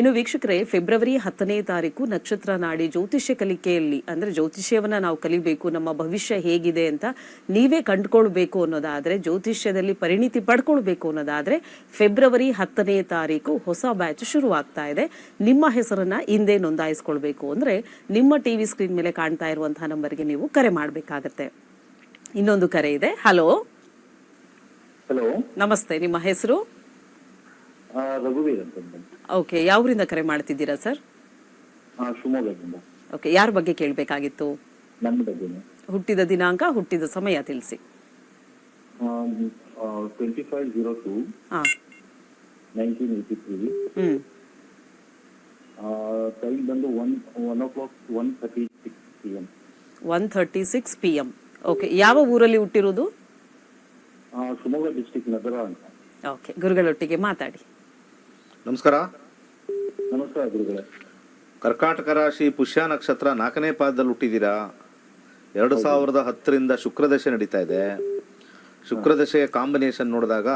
ಇನ್ನು ವೀಕ್ಷಕರೇ, ಫೆಬ್ರವರಿ 10ನೇ ತಾರೀಕು ನಕ್ಷತ್ರ ನಾಡಿ ಜ್ಯೋತಿಷ್ಯ ಕಲಿಕೆಯಲ್ಲಿ ಅಂದ್ರೆ ಜ್ಯೋತಿಷ್ಯವನ್ನ ನಾವು ಕಲಿಬೇಕು, ನಮ್ಮ ಭವಿಷ್ಯ ಹೇಗಿದೆ ಅಂತ ನೀವೇ ಕಂಡುಕೊಳ್ಬೇಕು ಅನ್ನೋದಾದ್ರೆ, ಜ್ಯೋತಿಷ್ಯದಲ್ಲಿ ಪರಿಣಿತಿ ಪಡ್ಕೊಳ್ಬೇಕು ಅನ್ನೋದಾದ್ರೆ ಫೆಬ್ರವರಿ 10ನೇ ತಾರೀಕು ಹೊಸ ಬ್ಯಾಚ್ ಶುರುವಾಗ್ತಾ ಇದೆ. ನಿಮ್ಮ ಹೆಸರನ್ನ ಹಿಂದೆ ನೋಂದಾಯಿಸ್ಕೊಳ್ಬೇಕು ಅಂದ್ರೆ ನಿಮ್ಮ ಟಿವಿ ಸ್ಕ್ರೀನ್ ಮೇಲೆ ಕಾಣ್ತಾ ಇರುವಂತಹ ನಂಬರ್ಗೆ ನೀವು ಕರೆ ಮಾಡಬೇಕಾಗತ್ತೆ. ಇನ್ನೊಂದು ಕರೆ ಇದೆ. ಹಲೋ ಹಲೋ, ನಮಸ್ತೆ, ನಿಮ್ಮ ಹೆಸರು? ರಘುವೀರ್ ಅಂತ. ಓಕೆ, ಯಾವೂರಿಂದ ಕರೆ ಮಾಡ್ತಿದ್ದೀರಾ ಸರ್? ಶಿವಮೊಗ್ಗದಿಂದ. ಓಕೆ, ಯಾರ ಬಗ್ಗೆ ಕೇಳಬೇಕಾಗಿತ್ತು? ನಮ್ಮ ಬಗ್ಗೆ ಹುಟ್ಟಿದ ದಿನಾಂಕ, ಹುಟ್ಟಿದ ಸಮಯ ತಿಳಿಸಿ. 25/02 1983. ಟೈಮ್ ಬಂದು 1:36 PM. 1:36 PM. ಓಕೆ, ಯಾವ ಊರಲ್ಲಿ ಹುಟ್ಟಿರೋದು? ಶಿವಮೊಗ್ಗ ಡಿಸ್ಟ್ರಿಕ್ಟ್ ನಗರ ಅಂತ. ಓಕೆ, ಗುರುಗಳೊಟ್ಟಿಗೆ ಮಾತಾಡಿ. ನಮಸ್ಕಾರ. ನಮಸ್ಕಾರ ಗುರುಗಳೇ. ಕರ್ಕಾಟಕ ರಾಶಿ, ಪುಷ್ಯ ನಕ್ಷತ್ರ, 4ನೇ ಪಾದದಲ್ಲಿ ಹುಟ್ಟಿದ್ದೀರಾ. 2010ರಿಂದ ಶುಕ್ರದಶೆ ನಡೀತಾ ಇದೆ. ಶುಕ್ರದಶೆಯ ಕಾಂಬಿನೇಷನ್ ನೋಡಿದಾಗ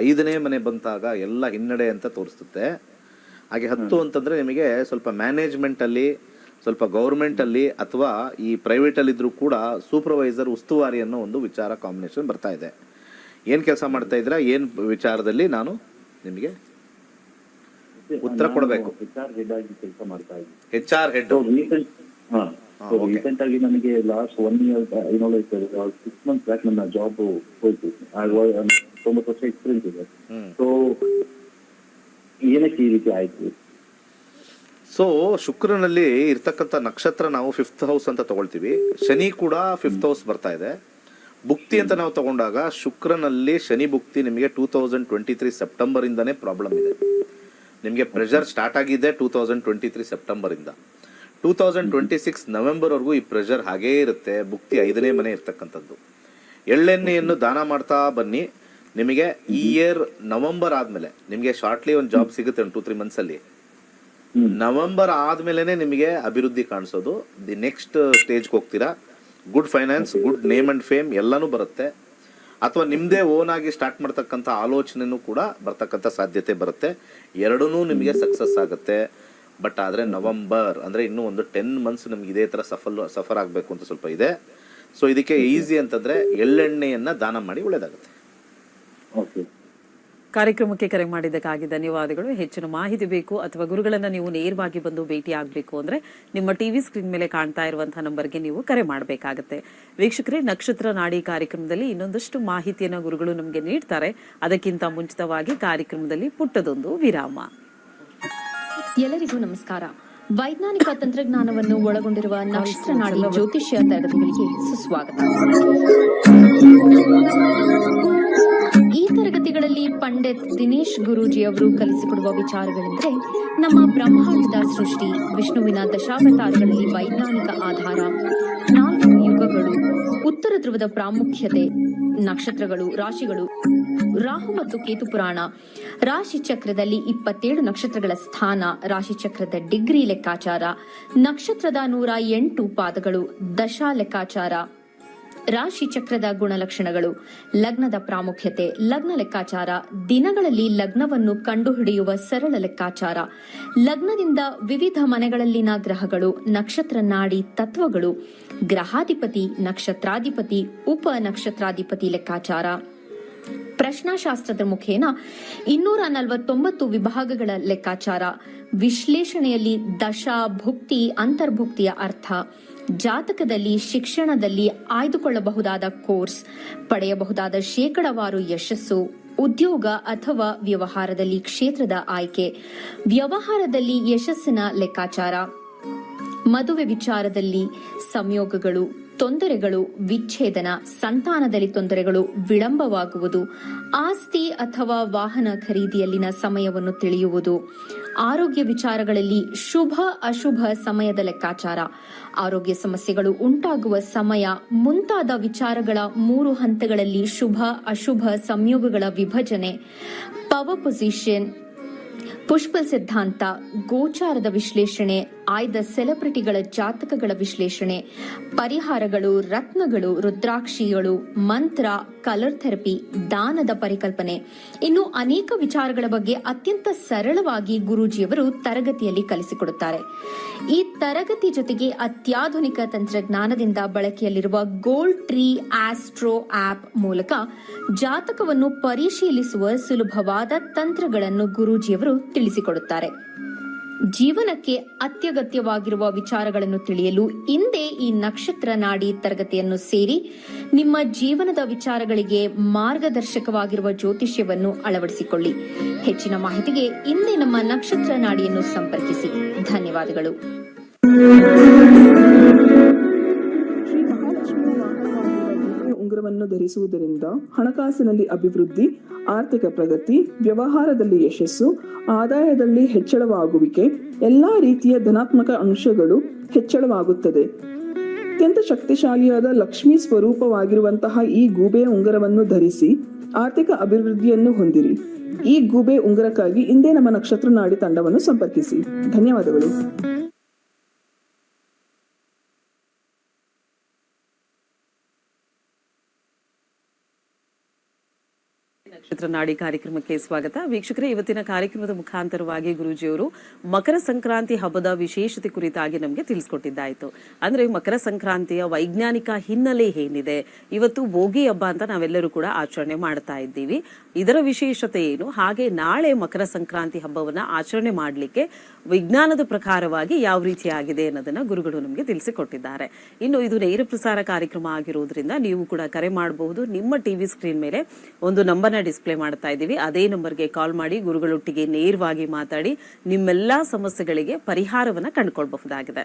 5ನೇ ಮನೆ ಬಂತಾಗ ಎಲ್ಲ ಹಿನ್ನಡೆ ಅಂತ ತೋರಿಸುತ್ತೆ. ಹಾಗೆ 10 ಅಂತಂದ್ರೆ ನಿಮಗೆ ಸ್ವಲ್ಪ ಮ್ಯಾನೇಜ್ಮೆಂಟ್ ಅಲ್ಲಿ, ಸ್ವಲ್ಪ ಗೌರ್ಮೆಂಟ್ ಅಲ್ಲಿ ಅಥವಾ ಈ ಪ್ರೈವೇಟ್ ಅಲ್ಲಿ ಇದ್ರೂ ಕೂಡ ಸೂಪರ್ವೈಸರ್, ಉಸ್ತುವಾರಿ ಅನ್ನೋ ಒಂದು ವಿಚಾರ ಕಾಂಬಿನೇಷನ್ ಬರ್ತಾ ಇದೆ. ಏನ್ ಕೆಲಸ ಮಾಡ್ತಾ ಇದ್ದೀರಾ, ಏನ್ ವಿಚಾರದಲ್ಲಿ ನಾನು ನಿಮಗೆ ಉತ್ತರ ಕೊಡಬೇಕು? HR ಹೆಡ್ ಆಗಿ ಕೆಲಸ ಮಾಡ್ತಾ ಇದ್ದೀನಿ. HR head. ರೀಸೆಂಟ್ ಆಗಿ ನನಗೆ ಲಾಸ್ಟ್ 1 year 6 months ಬ್ಯಾಕ್ ನನ್ನ ಜಾಬ್ ಹೋಯ್ತು. 9 ವರ್ಷ ಎಕ್ಸ್ಪೀರಿಯನ್ಸ್ ಇದೆ. ಸೊ ಏನಕ್ಕೆ ಈ ರೀತಿ ಆಯ್ತು? ಸೊ ಶುಕ್ರನಲ್ಲಿ ಇರ್ತಕ್ಕಂಥ ನಕ್ಷತ್ರ ನಾವು 5th ಹೌಸ್ ಅಂತ ತಗೊಳ್ತೀವಿ. ಶನಿ ಕೂಡ 5th ಹೌಸ್ ಬರ್ತಾ ಇದೆ. ಭುಕ್ತಿ ಅಂತ ನಾವು ತಗೊಂಡಾಗ ಶುಕ್ರನಲ್ಲಿ ಶನಿ ಭುಕ್ತಿ ನಿಮಗೆ 2023 ಸೆಪ್ಟೆಂಬರ್ ಇಂದಾನೇ ಪ್ರಾಬ್ಲಮ್ ಇದೆ. ನಿಮಗೆ ಪ್ರೆಷರ್ ಸ್ಟಾರ್ಟ್ ಆಗಿದೆ 2023 ಸೆಪ್ಟೆಂಬರ್ ಇಂದ. 2026 ನವೆಂಬರ್ ವರೆಗೂ ಈ ಪ್ರೆಷರ್ ಹಾಗೇ ಇರುತ್ತೆ. ಭುಕ್ತಿ 5ನೇ ಮನೆ ಇರ್ತಕ್ಕಂಥದ್ದು. ಎಳ್ಳೆಣ್ಣೆಯನ್ನು ದಾನ ಮಾಡ್ತಾ ಬನ್ನಿ. ನಿಮಗೆ ಈ ಇಯರ್ ನವೆಂಬರ್ ಆದ್ಮೇಲೆ ನಿಮಗೆ ಶಾರ್ಟ್ಲಿ ಒಂದು ಜಾಬ್ ಸಿಗುತ್ತೆ 2-3 ಮಂತ್ಸ್ ಅಲ್ಲಿ. ನವೆಂಬರ್ ಆದ್ಮೇಲೆನೆ ನಿಮಗೆ ಅಭಿವೃದ್ಧಿ ಕಾಣಿಸೋದು. ದಿ ನೆಕ್ಸ್ಟ್ ಸ್ಟೇಜ್ಗೆ ಹೋಗ್ತೀರಾ. Good finance, good name and fame ಎಲ್ಲಾನು ಬರುತ್ತೆ. ಅಥವಾ ನಿಮ್ದೇ ಓನ್ ಆಗಿ ಸ್ಟಾರ್ಟ್ ಮಾಡ್ತಕ್ಕಂಥ ಆಲೋಚನೆನೂ ಕೂಡ ಬರ್ತಕ್ಕಂಥ ಸಾಧ್ಯತೆ ಬರುತ್ತೆ. ಎರಡೂ ನಿಮಗೆ ಸಕ್ಸಸ್ ಆಗುತ್ತೆ. ಬಟ್ ಆದ್ರೆ ನವೆಂಬರ್ ಅಂದ್ರೆ ಇನ್ನೂ ಒಂದು 10 months ನಿಮ್ಗೆ ಇದೇ ತರ ಸಫರ್ ಆಗ್ಬೇಕು ಅಂತ ಸ್ವಲ್ಪ ಇದೆ. ಸೊ ಇದಕ್ಕೆ ಈಸಿ ಅಂತಂದ್ರೆ ಎಳ್ಳೆಣ್ಣೆಯನ್ನ ದಾನ ಮಾಡಿ ಒಳ್ಳೇದಾಗುತ್ತೆ. ಕಾರ್ಯಕ್ರಮಕ್ಕೆ ಕರೆ ಮಾಡಿದ್ದಕ್ಕಾಗಿ ಧನ್ಯವಾದಗಳು. ಹೆಚ್ಚಿನ ಮಾಹಿತಿ ಬೇಕು ಅಥವಾ ಗುರುಗಳನ್ನ ನೀವು ನೇರವಾಗಿ ಬಂದು ಭೇಟಿ ಆಗಬೇಕು ಅಂದ್ರೆ ನಿಮ್ಮ ಟಿವಿ ಸ್ಕ್ರೀನ್ ಮೇಲೆ ಕಾಣ್ತಾ ಇರುವಂತಹ ನಂಬರ್ಗೆ ನೀವು ಕರೆ ಮಾಡಬೇಕಾಗುತ್ತೆ. ವೀಕ್ಷಕರೇ, ನಕ್ಷತ್ರ ನಾಡಿ ಕಾರ್ಯಕ್ರಮದಲ್ಲಿ ಇನ್ನೊಂದಷ್ಟು ಮಾಹಿತಿಯನ್ನ ಗುರುಗಳು ನಮಗೆ ನೀಡ್ತಾರೆ. ಅದಕ್ಕಿಂತ ಮುಂಚಿತವಾಗಿ ಕಾರ್ಯಕ್ರಮದಲ್ಲಿ ಪುಟ್ಟದೊಂದು ವಿರಾಮ. ಎಲ್ಲರಿಗೂ ನಮಸ್ಕಾರ. ವೈಜ್ಞಾನಿಕ ತಂತ್ರಜ್ಞಾನವನ್ನು ಒಳಗೊಂಡಿರುವ ನಕ್ಷತ್ರ ನಾಡಿ ಜ್ಯೋತಿಷ್ಯ ತರಗತಿಗಳಿಗೆ ಸುಸ್ವಾಗತ. ಈ ತರಗತಿಗಳಲ್ಲಿ ಪಂಡಿತ್ ದಿನೇಶ್ ಗುರೂಜಿ ಅವರು ಕಲಿಸಿಕೊಡುವ ವಿಚಾರಗಳೆಂದರೆ ನಮ್ಮ ಬ್ರಹ್ಮಾಂಡದ ಸೃಷ್ಟಿ, ವಿಷ್ಣುವಿನ ದಶಾವತಾರಗಳಲ್ಲಿ ವೈಜ್ಞಾನಿಕ ಆಧಾರ, 4 ಯುಗಗಳು, ಉತ್ತರ ಧ್ರುವದ ಪ್ರಾಮುಖ್ಯತೆ, ನಕ್ಷತ್ರಗಳು, ರಾಶಿಗಳು, ರಾಹು ಮತ್ತು ಕೇತು ಪುರಾಣ, ರಾಶಿ ಚಕ್ರದಲ್ಲಿ 27 ನಕ್ಷತ್ರಗಳ ಸ್ಥಾನ, ರಾಶಿ ಚಕ್ರದ ಡಿಗ್ರಿ ಲೆಕ್ಕಾಚಾರ, ನಕ್ಷತ್ರದ 108 ಪಾದಗಳು, ದಶಾ ಲೆಕ್ಕಾಚಾರ, ರಾಶಿ ಚಕ್ರದ ಗುಣಲಕ್ಷಣಗಳು, ಲಗ್ನದ ಪ್ರಾಮುಖ್ಯತೆ, ಲಗ್ನ ಲೆಕ್ಕಾಚಾರ, ದಿನಗಳಲ್ಲಿ ಲಗ್ನವನ್ನು ಕಂಡುಹಿಡಿಯುವ ಸರಳ ಲೆಕ್ಕಾಚಾರ, ಲಗ್ನದಿಂದ ವಿವಿಧ ಮನೆಗಳಲ್ಲಿನ ಗ್ರಹಗಳು, ನಕ್ಷತ್ರ ನಾಡಿ ತತ್ವಗಳು, ಗ್ರಹಾಧಿಪತಿ, ನಕ್ಷತ್ರಾಧಿಪತಿ, ಉಪ ನಕ್ಷತ್ರಾಧಿಪತಿ ಲೆಕ್ಕಾಚಾರ, ಪ್ರಶ್ನಾಶಾಸ್ತ್ರದ ಮುಖೇನ 249 ವಿಭಾಗಗಳ ಲೆಕ್ಕಾಚಾರ, ವಿಶ್ಲೇಷಣೆಯಲ್ಲಿ ದಶಾ, ಭುಕ್ತಿ, ಅಂತರ್ಭುಕ್ತಿಯ ಅರ್ಥ, ಜಾತಕದಲ್ಲಿ, ಶಿಕ್ಷಣದಲ್ಲಿ ಆಯ್ದುಕೊಳ್ಳಬಹುದಾದ ಕೋರ್ಸ್, ಪಡೆಯಬಹುದಾದ ಶೇಕಡವಾರು ಯಶಸ್ಸು, ಉದ್ಯೋಗ ಅಥವಾ ವ್ಯವಹಾರದಲ್ಲಿ ಕ್ಷೇತ್ರದ ಆಯ್ಕೆ, ವ್ಯವಹಾರದಲ್ಲಿ ಯಶಸ್ಸಿನ ಲೆಕ್ಕಾಚಾರ, ಮದುವೆ ವಿಚಾರದಲ್ಲಿ ಸಂಯೋಗಗಳು, ತೊಂದರೆಗಳು, ವಿಚ್ಛೇದನ, ಸಂತಾನದಲ್ಲಿ ತೊಂದರೆಗಳು, ವಿಳಂಬವಾಗುವುದು, ಆಸ್ತಿ ಅಥವಾ ವಾಹನ ಖರೀದಿಯಲ್ಲಿನ ಸಮಯವನ್ನು ತಿಳಿಯುವುದು, ಆರೋಗ್ಯ ವಿಚಾರಗಳಲ್ಲಿ ಶುಭ ಅಶುಭ ಸಮಯದ ಲೆಕ್ಕಾಚಾರ, ಆರೋಗ್ಯ ಸಮಸ್ಯೆಗಳು ಉಂಟಾಗುವ ಸಮಯ ಮುಂತಾದ ವಿಚಾರಗಳ 3 ಹಂತಗಳಲ್ಲಿ ಶುಭ ಅಶುಭ ಸಂಯೋಗಗಳ ವಿಭಜನೆ, ಪವರ್ ಪೊಸಿಷನ್, ಪುಷ್ಪ ಸಿದ್ಧಾಂತ, ಗೋಚಾರದ ವಿಶ್ಲೇಷಣೆ, ಆಯ್ದ ಸೆಲೆಬ್ರಿಟಿಗಳ ಜಾತಕಗಳ ವಿಶ್ಲೇಷಣೆ, ಪರಿಹಾರಗಳು, ರತ್ನಗಳು, ರುದ್ರಾಕ್ಷಿಗಳು, ಮಂತ್ರ, ಕಲರ್ ಥೆರಪಿ, ದಾನದ ಪರಿಕಲ್ಪನೆ, ಇನ್ನು ಅನೇಕ ವಿಚಾರಗಳ ಬಗ್ಗೆ ಅತ್ಯಂತ ಸರಳವಾಗಿ ಗುರೂಜಿಯವರು ತರಗತಿಯಲ್ಲಿ ಕಲಿಸಿಕೊಡುತ್ತಾರೆ. ಈ ತರಗತಿ ಜೊತೆಗೆ ಅತ್ಯಾಧುನಿಕ ತಂತ್ರಜ್ಞಾನದಿಂದ ಬಳಕೆಯಲ್ಲಿರುವ ಗೋಲ್ಡ್ ಟ್ರೀ ಆಸ್ಟ್ರೋ ಆಪ್ ಮೂಲಕ ಜಾತಕವನ್ನು ಪರಿಶೀಲಿಸುವ ಸುಲಭವಾದ ತಂತ್ರಗಳನ್ನು ಗುರೂಜಿಯವರು ತಿಳಿಸಿಕೊಡುತ್ತಾರೆ. ಜೀವನಕ್ಕೆ ಅತ್ಯಗತ್ಯವಾಗಿರುವ ವಿಚಾರಗಳನ್ನು ತಿಳಿಯಲು ಇಂದೇ ಈ ನಕ್ಷತ್ರ ನಾಡಿ ತರಗತಿಯನ್ನು ಸೇರಿ ನಿಮ್ಮ ಜೀವನದ ವಿಚಾರಗಳಿಗೆ ಮಾರ್ಗದರ್ಶಕವಾಗಿರುವ ಜ್ಯೋತಿಷ್ಯವನ್ನು ಅಳವಡಿಸಿಕೊಳ್ಳಿ. ಹೆಚ್ಚಿನ ಮಾಹಿತಿಗೆ ಇಂದೇ ನಮ್ಮ ನಕ್ಷತ್ರ ನಾಡಿಯನ್ನು ಸಂಪರ್ಕಿಸಿ. ಧನ್ಯವಾದಗಳು. ಶ್ರೀ ಮಹಾಲಕ್ಷ್ಮಿಯ ವಾಹನವಾಗಿರುವ ಉಂಗುರವನ್ನು ಧರಿಸುವುದರಿಂದ ಹಣಕಾಸಿನಲ್ಲಿ ಅಭಿವೃದ್ಧಿ, ಆರ್ಥಿಕ ಪ್ರಗತಿ, ವ್ಯವಹಾರದಲ್ಲಿ ಯಶಸ್ಸು, ಆದಾಯದಲ್ಲಿ ಹೆಚ್ಚಳವಾಗುವಿಕೆ, ಎಲ್ಲಾ ರೀತಿಯ ಧನಾತ್ಮಕ ಅಂಶಗಳು ಹೆಚ್ಚಳವಾಗುತ್ತದೆ. ಅತ್ಯಂತ ಶಕ್ತಿಶಾಲಿಯಾದ ಲಕ್ಷ್ಮೀ ಸ್ವರೂಪವಾಗಿರುವಂತಹ ಈ ಗೂಬೆ ಉಂಗುರವನ್ನು ಧರಿಸಿ ಆರ್ಥಿಕ ಅಭಿವೃದ್ಧಿಯನ್ನು ಹೊಂದಿರಿ. ಈ ಗೂಬೆ ಉಂಗುರಕ್ಕಾಗಿ ಇಂದೇ ನಮ್ಮ ನಕ್ಷತ್ರ ನಾಡಿ ತಂಡವನ್ನು ಸಂಪರ್ಕಿಸಿ. ಧನ್ಯವಾದಗಳು. ನಕ್ಷತ್ರ ನಾಡಿ ಕಾರ್ಯಕ್ರಮಕ್ಕೆ ಸ್ವಾಗತ. ವೀಕ್ಷಕರೇ, ಇವತ್ತಿನ ಕಾರ್ಯಕ್ರಮದ ಮುಖಾಂತರವಾಗಿ ಗುರೂಜಿಯವರು ಮಕರ ಸಂಕ್ರಾಂತಿ ಹಬ್ಬದ ವಿಶೇಷತೆ ಕುರಿತಾಗಿ ನಮಗೆ ತಿಳಿಸ್ಕೊಟ್ಟಿದ್ದಾಯ್ತು. ಅಂದ್ರೆ ಮಕರ ಸಂಕ್ರಾಂತಿಯ ವೈಜ್ಞಾನಿಕ ಹಿನ್ನೆಲೆ ಏನಿದೆ, ಇವತ್ತು ಭೋಗಿ ಹಬ್ಬ ಅಂತ ನಾವೆಲ್ಲರೂ ಕೂಡ ಆಚರಣೆ ಮಾಡ್ತಾ ಇದ್ದೀವಿ. ಇದರ ವಿಶೇಷತೆ ಏನು, ಹಾಗೆ ನಾಳೆ ಮಕರ ಸಂಕ್ರಾಂತಿ ಹಬ್ಬವನ್ನ ಆಚರಣೆ ಮಾಡಲಿಕ್ಕೆ ವಿಜ್ಞಾನದ ಪ್ರಕಾರವಾಗಿ ಯಾವ ರೀತಿಯಾಗಿದೆ ಅನ್ನೋದನ್ನ ಗುರುಗಳು ನಮಗೆ ತಿಳಿಸಿಕೊಟ್ಟಿದ್ದಾರೆ. ಇನ್ನು ಇದು ನೇರ ಪ್ರಸಾರ ಕಾರ್ಯಕ್ರಮ ಆಗಿರೋದ್ರಿಂದ ನೀವು ಕೂಡ ಕರೆ ಮಾಡಬಹುದು. ನಿಮ್ಮ ಟಿವಿ ಸ್ಕ್ರೀನ್ ಮೇಲೆ ಒಂದು ನಂಬರ್ನ ಡಿಸ್ಪ್ಲೇ ಮಾಡ್ತಾ ಇದ್ದೀವಿ. ಅದೇ ನಂಬರ್ಗೆ ಕಾಲ್ ಮಾಡಿ ಗುರುಗಳೊಟ್ಟಿಗೆ ನೇರವಾಗಿ ಮಾತಾಡಿ ನಿಮ್ಮೆಲ್ಲಾ ಸಮಸ್ಯೆಗಳಿಗೆ ಪರಿಹಾರವನ್ನ ಕಂಡುಕೊಳ್ಬಹುದಾಗಿದೆ.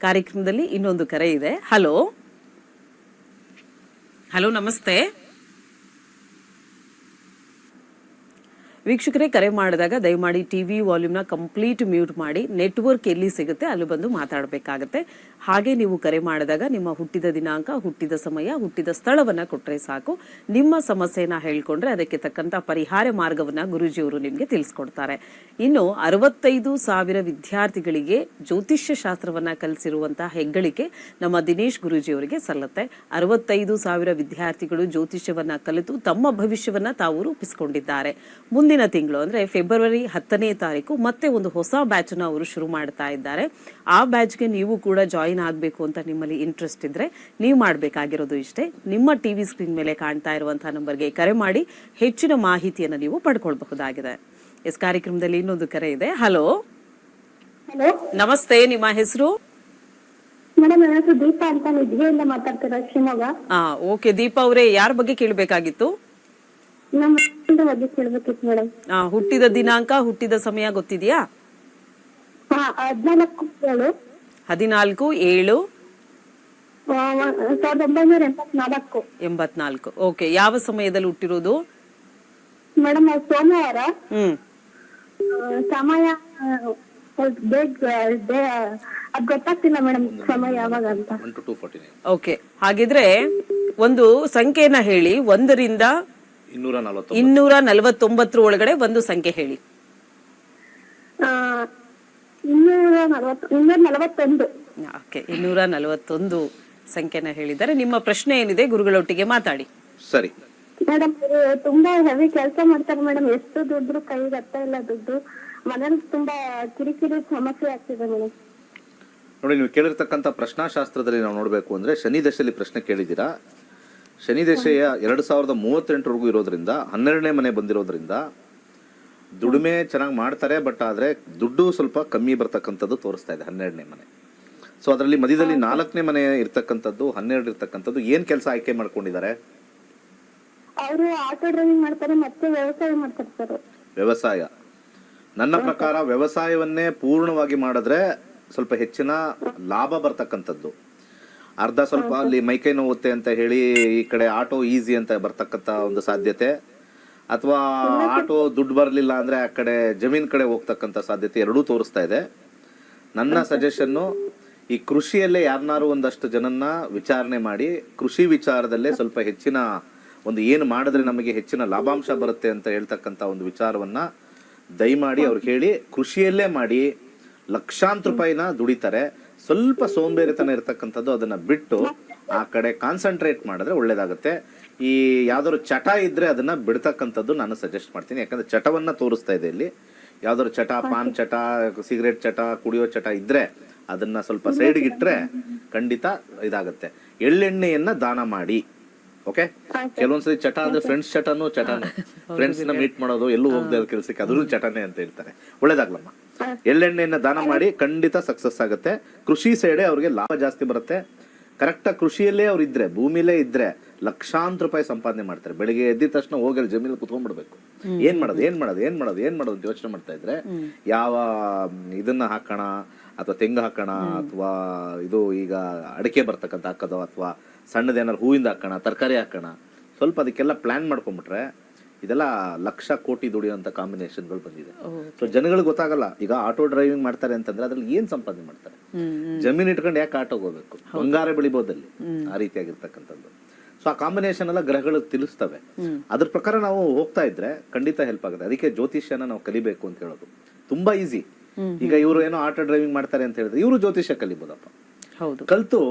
ಕಾರ್ಯಕ್ರಮದಲ್ಲಿ ಇನ್ನೊಂದು ಕರೆ ಇದೆ. ಹಲೋ ಹಲೋ, ನಮಸ್ತೆ ವೀಕ್ಷಕರೇ. ಕರೆ ಮಾಡಿದಾಗ ದಯಮಾಡಿ ಟಿವಿ ವಾಲ್ಯೂಮ್ನ ಕಂಪ್ಲೀಟ್ ಮ್ಯೂಟ್ ಮಾಡಿ, ನೆಟ್ವರ್ಕ್ ಎಲ್ಲಿ ಸಿಗುತ್ತೆ ಅಲ್ಲಿ ಬಂದು ಮಾತಾಡಬೇಕಾಗತ್ತೆ. ಹಾಗೆ ನೀವು ಕರೆ ಮಾಡಿದಾಗ ನಿಮ್ಮ ಹುಟ್ಟಿದ ದಿನಾಂಕ, ಹುಟ್ಟಿದ ಸಮಯ, ಹುಟ್ಟಿದ ಸ್ಥಳವನ್ನ ಕೊಟ್ಟರೆ ಸಾಕು. ನಿಮ್ಮ ಸಮಸ್ಯೆನ ಹೇಳ್ಕೊಂಡ್ರೆ ಅದಕ್ಕೆ ತಕ್ಕಂತ ಪರಿಹಾರ ಮಾರ್ಗವನ್ನ ಗುರೂಜಿಯವರು ನಿಮ್ಗೆ ತಿಳಿಸ್ಕೊಡ್ತಾರೆ. ಇನ್ನು 65,000 ವಿದ್ಯಾರ್ಥಿಗಳಿಗೆ ಜ್ಯೋತಿಷ್ಯ ಶಾಸ್ತ್ರವನ್ನ ಕಲಿಸಿರುವಂತಹ ಹೆಗ್ಗಳಿಕೆ ನಮ್ಮ ದಿನೇಶ್ ಗುರೂಜಿಯವರಿಗೆ ಸಲ್ಲತ್ತೆ. 65,000 ವಿದ್ಯಾರ್ಥಿಗಳು ಜ್ಯೋತಿಷ್ಯವನ್ನ ಕಲಿತು ತಮ್ಮ ಭವಿಷ್ಯವನ್ನ ತಾವು ರೂಪಿಸಿಕೊಂಡಿದ್ದಾರೆ. ಮುಂದಿನ ಮುಂದಿನ ತಿಂಗಳು ಅಂದ್ರೆ ಫೆಬ್ರವರಿ 10ನೇ ತಾರೀಕು ಮತ್ತೆ ಒಂದು ಹೊಸ ಬ್ಯಾಚ್ ನ ಅವರು ಶುರು ಮಾಡ್ತಾ ಇದ್ದಾರೆ. ಆ ಬ್ಯಾಚ್ಗೆ ನೀವು ಕೂಡ ಜಾಯಿನ್ ಆಗಬೇಕು ಅಂತ ನಿಮ್ಮಲ್ಲಿ ಇಂಟ್ರೆಸ್ಟ್ ಇದ್ರೆ ನೀವು ಮಾಡಬೇಕಾಗಿರೋದು ಇಷ್ಟೇ, ನಿಮ್ಮ ಟಿವಿ ಸ್ಕ್ರೀನ್ ಮೇಲೆ ಕಾಣ್ತಾ ಇರುವಂತಹ ನಂಬರ್ಗೆ ಕರೆ ಮಾಡಿ ಹೆಚ್ಚಿನ ಮಾಹಿತಿಯನ್ನು ನೀವು ಪಡ್ಕೊಳ್ಬಹುದಾಗಿದೆ. ಎಸ್, ಕಾರ್ಯಕ್ರಮದಲ್ಲಿ ಇನ್ನೊಂದು ಕರೆ ಇದೆ. ಹಲೋ, ನಮಸ್ತೆ, ನಿಮ್ಮ ಹೆಸರು? ಮೇಡಮ್, ನನ್ನ ಹೆಸರು ದೀಪಾ ಅಂತ, ನಿದ್ಗೆಯಿಂದ ಮಾತಾಡ್ತೀರಾ, ಶಿವಮೊಗ್ಗ. ಓಕೆ ದೀಪಾ ಅವರೇ, ಯಾರ ಬಗ್ಗೆ ಕೇಳಬೇಕಾಗಿತ್ತು? ನಮ್ಮ ಮಕ್ಕಳ ಬಗ್ಗೆ ಕೇಳ್ಬೇಕಿತ್ತು ಮೇಡಮ್. ಹುಟ್ಟಿದ ದಿನಾಂಕ, ಹುಟ್ಟಿದ ಸಮಯ ಗೊತ್ತಿದೆಯಾ? 14/7/1984. 14/7/1984. ಓಕೆ, ಯಾವ ಸಮಯದಲ್ಲಿ ಹುಟ್ಟಿರೋದು ಮೇಡಮ್? ಸೋಮವಾರ. ಸಮಯ ಅದ್ ಗೊತ್ತಾಗ್ತಿಲ್ಲ ಮೇಡಮ್, ಸಮಯ ಯಾವಾಗ ಅಂತ. ಓಕೆ, ಹಾಗಿದ್ರೆ ಒಂದು ಸಂಖ್ಯೆನ ಹೇಳಿ, 1 ರಿಂದ 249 ಒಳಗಡೆ ಒಂದು ಸಂಖ್ಯೆ ಹೇಳಿ. 241. ಓಕೆ, 241 ಸಂಖ್ಯೆನ ಹೇಳಿದ್ದಾರೆ. ನಿಮ್ಮ ಪ್ರಶ್ನೆ ಏನಿದೆ ಗುರುಗಳೊಟ್ಟಿಗೆ ಮಾತಾಡಿ. ಸರಿ ಮೇಡಮ್, ತುಂಬಾ ಹೆವಿ ಕೆಲಸ ಮಾಡ್ತಾರೆ ಮೇಡಮ್, ಎಷ್ಟು ದುಡ್ಡು ಕೈಗೆ ಹತ್ತಾ ಇಲ್ಲ ದುಡ್ಡು, ಮನೇಲಿ ತುಂಬಾ ಕಿರಿಕಿರಿ ಸಮಸ್ಯೆ ಆಗ್ತಿದೆ ಮೇಡಮ್. ನೋಡಿ, ನೀವು ಕೇಳಿರ್ತಕ್ಕಂಥ ಪ್ರಶ್ನಾಶಾಸ್ತ್ರದಲ್ಲಿ ನಾವು ನೋಡಬೇಕು ಅಂದ್ರೆ ಶನಿ ದಶೆಯಲ್ಲಿ ಪ್ರಶ್ನೆ ಕೇಳಿದ್ದೀರಾ. ಶನಿ ದಶೆಯ 2038 ಇರೋದ್ರಿಂದ 12ನೇ ಮನೆ ಬಂದಿರೋದ್ರಿಂದ ದುಡಿಮೆ ಚೆನ್ನಾಗಿ ಮಾಡ್ತಾರೆ, ಬಟ್ ಆದ್ರೆ ದುಡ್ಡು ಸ್ವಲ್ಪ ಕಮ್ಮಿ ಬರ್ತಕ್ಕಂಥದ್ದು ತೋರಿಸ್ತಾ ಇದೆ 12ನೇ ಮನೆ. ಸೊ ಅದರಲ್ಲಿ ಮಧ್ಯದಲ್ಲಿ 4ನೇ ಮನೆ ಇರ್ತಕ್ಕಂಥದ್ದು, 12 ಇರ್ತಕ್ಕಂಥದ್ದು. ಏನ್ ಕೆಲಸ ಆಯ್ಕೆ ಮಾಡ್ಕೊಂಡಿದ್ದಾರೆ? ಅವರು ಆಟೋ ಡ್ರೈವಿಂಗ್ ಮಾಡ್ತಾರೆ, ಮತ್ತೆ ವ್ಯವಸಾಯ ಮಾಡ್ತಾರೆ ಸರ್. ವ್ಯವಸಾಯ, ನನ್ನ ಪ್ರಕಾರ ವ್ಯವಸಾಯವನ್ನೇ ಪೂರ್ಣವಾಗಿ ಮಾಡಿದ್ರೆ ಸ್ವಲ್ಪ ಹೆಚ್ಚಿನ ಲಾಭ ಬರ್ತಕ್ಕಂಥದ್ದು. ಅರ್ಧ ಸ್ವಲ್ಪ ಅಲ್ಲಿ ಮೈಕೈ ನೋವುತ್ತೆ ಅಂತ ಹೇಳಿ ಈ ಕಡೆ ಆಟೋ ಈಸಿ ಅಂತ ಬರ್ತಕ್ಕಂಥ ಒಂದು ಸಾಧ್ಯತೆ, ಅಥವಾ ಆಟೋ ದುಡ್ಡು ಬರಲಿಲ್ಲ ಅಂದ್ರೆ ಆ ಕಡೆ ಜಮೀನ್ ಕಡೆ ಹೋಗ್ತಕ್ಕಂಥ ಸಾಧ್ಯತೆ ಎರಡೂ ತೋರಿಸ್ತಾ ಇದೆ. ನನ್ನ ಸಜೆಷನ್ನು, ಈ ಕೃಷಿಯಲ್ಲೇ ಯಾರನ್ನಾರು ಒಂದಷ್ಟು ಜನನ್ನ ವಿಚಾರಣೆ ಮಾಡಿ ಕೃಷಿ ವಿಚಾರದಲ್ಲೇ ಸ್ವಲ್ಪ ಹೆಚ್ಚಿನ ಒಂದು ಏನು ಮಾಡಿದ್ರೆ ನಮಗೆ ಹೆಚ್ಚಿನ ಲಾಭಾಂಶ ಬರುತ್ತೆ ಅಂತ ಹೇಳ್ತಕ್ಕಂಥ ಒಂದು ವಿಚಾರವನ್ನ ದಯಮಾಡಿ ಅವ್ರಿಗೆ ಹೇಳಿ ಕೃಷಿಯಲ್ಲೇ ಮಾಡಿ ಲಕ್ಷಾಂತರ ರೂಪಾಯಿನ ದುಡಿತಾರೆ. ಸ್ವಲ್ಪ ಸೋಂಬೇರಿತನ ಇರ್ತಕ್ಕಂಥದ್ದು ಅದನ್ನ ಬಿಟ್ಟು ಆ ಕಡೆ ಕಾನ್ಸಂಟ್ರೇಟ್ ಮಾಡಿದ್ರೆ ಒಳ್ಳೇದಾಗುತ್ತೆ. ಈ ಯಾವ್ದಾದ್ರು ಚಟ ಇದ್ರೆ ಅದನ್ನ ಬಿಡ್ತಕ್ಕಂಥದ್ದು ನಾನು ಸಜೆಸ್ಟ್ ಮಾಡ್ತೀನಿ. ಯಾಕಂದ್ರೆ ಚಟವನ್ನ ತೋರಿಸ್ತಾ ಇದೆ ಇಲ್ಲಿ. ಯಾವ್ದಾದ್ರು ಚಟ, ಪಾನ್ ಚಟ, ಸಿಗರೇಟ್ ಚಟ, ಕುಡಿಯೋ ಚಟ ಇದ್ರೆ ಅದನ್ನ ಸ್ವಲ್ಪ ಸೈಡ್ಗೆ ಇಟ್ರೆ ಖಂಡಿತ ಇದಾಗುತ್ತೆ. ಎಳ್ಳೆಣ್ಣೆಯನ್ನ ದಾನ ಮಾಡಿ. ಓಕೆ, ಕೆಲವೊಂದ್ಸರಿ ಚಟ ಅಂದ್ರೆ ಫ್ರೆಂಡ್ಸ್ ಚಟನೂ ಫ್ರೆಂಡ್ಸ್ ನ ಮೀಟ್ ಮಾಡೋದು, ಎಲ್ಲೂ ಹೋಗದೆ ಕೆಲಸಕ್ಕೆ ಅದ್ರೂ ಚಟನೆ ಅಂತ ಹೇಳ್ತಾರೆ. ಒಳ್ಳೇದಾಗ್ಲಮ್ಮ. ಎಳ್ಳೆಣ್ಣೆಯನ್ನ ದಾನ ಮಾಡಿ, ಖಂಡಿತ ಸಕ್ಸಸ್ ಆಗುತ್ತೆ. ಕೃಷಿ ಸೈಡೆ ಅವ್ರಿಗೆ ಲಾಭ ಜಾಸ್ತಿ ಬರುತ್ತೆ. ಕರೆಕ್ಟ್ ಕೃಷಿಯಲ್ಲೇ ಅವ್ರು ಇದ್ರೆ, ಭೂಮಿಲೇ ಇದ್ರೆ ಲಕ್ಷಾಂತರ ರೂಪಾಯಿ ಸಂಪಾದನೆ ಮಾಡ್ತಾರೆ. ಬೆಳಿಗ್ಗೆ ಎದ್ದಿದ ತಕ್ಷಣ ಹೋಗಿ ಜಮೀನಲ್ಲಿ ಕುತ್ಕೊಂಡ್ಬಿಡ್ಬೇಕು. ಏನ್ ಮಾಡೋದು ಅಂತ ಯೋಚನೆ ಮಾಡ್ತಾ ಇದ್ರೆ ಯಾವ ಇದನ್ನ ಹಾಕೋಣ, ಅಥವಾ ತೆಂಗು ಹಾಕೋಣ, ಅಥವಾ ಇದು ಈಗ ಅಡಿಕೆ ಬರ್ತಕ್ಕಂಥ ಹಾಕೋದು, ಅಥವಾ ಸಣ್ಣದೇನಾದ್ರು ಹೂವಿಂದ ಹಾಕೋಣ, ತರಕಾರಿ ಹಾಕೋಣ, ಸ್ವಲ್ಪ ಅದಕ್ಕೆಲ್ಲ ಪ್ಲಾನ್ ಮಾಡ್ಕೊಂಡ್ಬಿಟ್ರೆ ಇದೆಲ್ಲ ಲಕ್ಷ ಕೋಟಿ ದುಡಿಯುವಂತ ಕಾಂಬಿನೇಷನ್ಗಳು ಬಂದಿದೆ. ಸೊ ಜನಗಳಿಗೆ ಗೊತ್ತಾಗಲ್ಲ. ಈಗ ಆಟೋ ಡ್ರೈವಿಂಗ್ ಮಾಡ್ತಾರೆ ಅಂತಂದ್ರೆ ಅದ್ರಲ್ಲಿ ಏನ್ ಸಂಪಾದನೆ ಮಾಡ್ತಾರೆ? ಜಮೀನ್ ಇಟ್ಕೊಂಡು ಯಾಕೆ ಆಟೋಗೆ ಹೋಗ್ಬೇಕು? ಬಂಗಾರ ಬೆಳಿಬೋದಲ್ಲಿ ಆ ರೀತಿಯಾಗಿರ್ತಕ್ಕಂಥದ್ದು. ಸೊ ಆ ಕಾಂಬಿನೇಷನ್ ಎಲ್ಲ ಗ್ರಹಗಳು ತಿಳಿಸ್ತವೆ. ಅದ್ರ ಪ್ರಕಾರ ನಾವು ಹೋಗ್ತಾ ಇದ್ರೆ ಖಂಡಿತ ಹೆಲ್ಪ್ ಆಗುತ್ತೆ. ಅದಕ್ಕೆ ಜ್ಯೋತಿಷ್ಯನ ನಾವು ಕಲಿಬೇಕು ಅಂತ ಹೇಳೋದು ತುಂಬಾ ಈಸಿ. ಈಗ ಇವರು ಏನೋ ಆಟೋ ಡ್ರೈವಿಂಗ್ ಮಾಡ್ತಾರೆ ಅಂತ ಹೇಳಿದ್ರೆ ಇವರು ಜ್ಯೋತಿಷ್ಯ ಕಲಿಬೋದಪ್ಪ. ಕಲ್ತು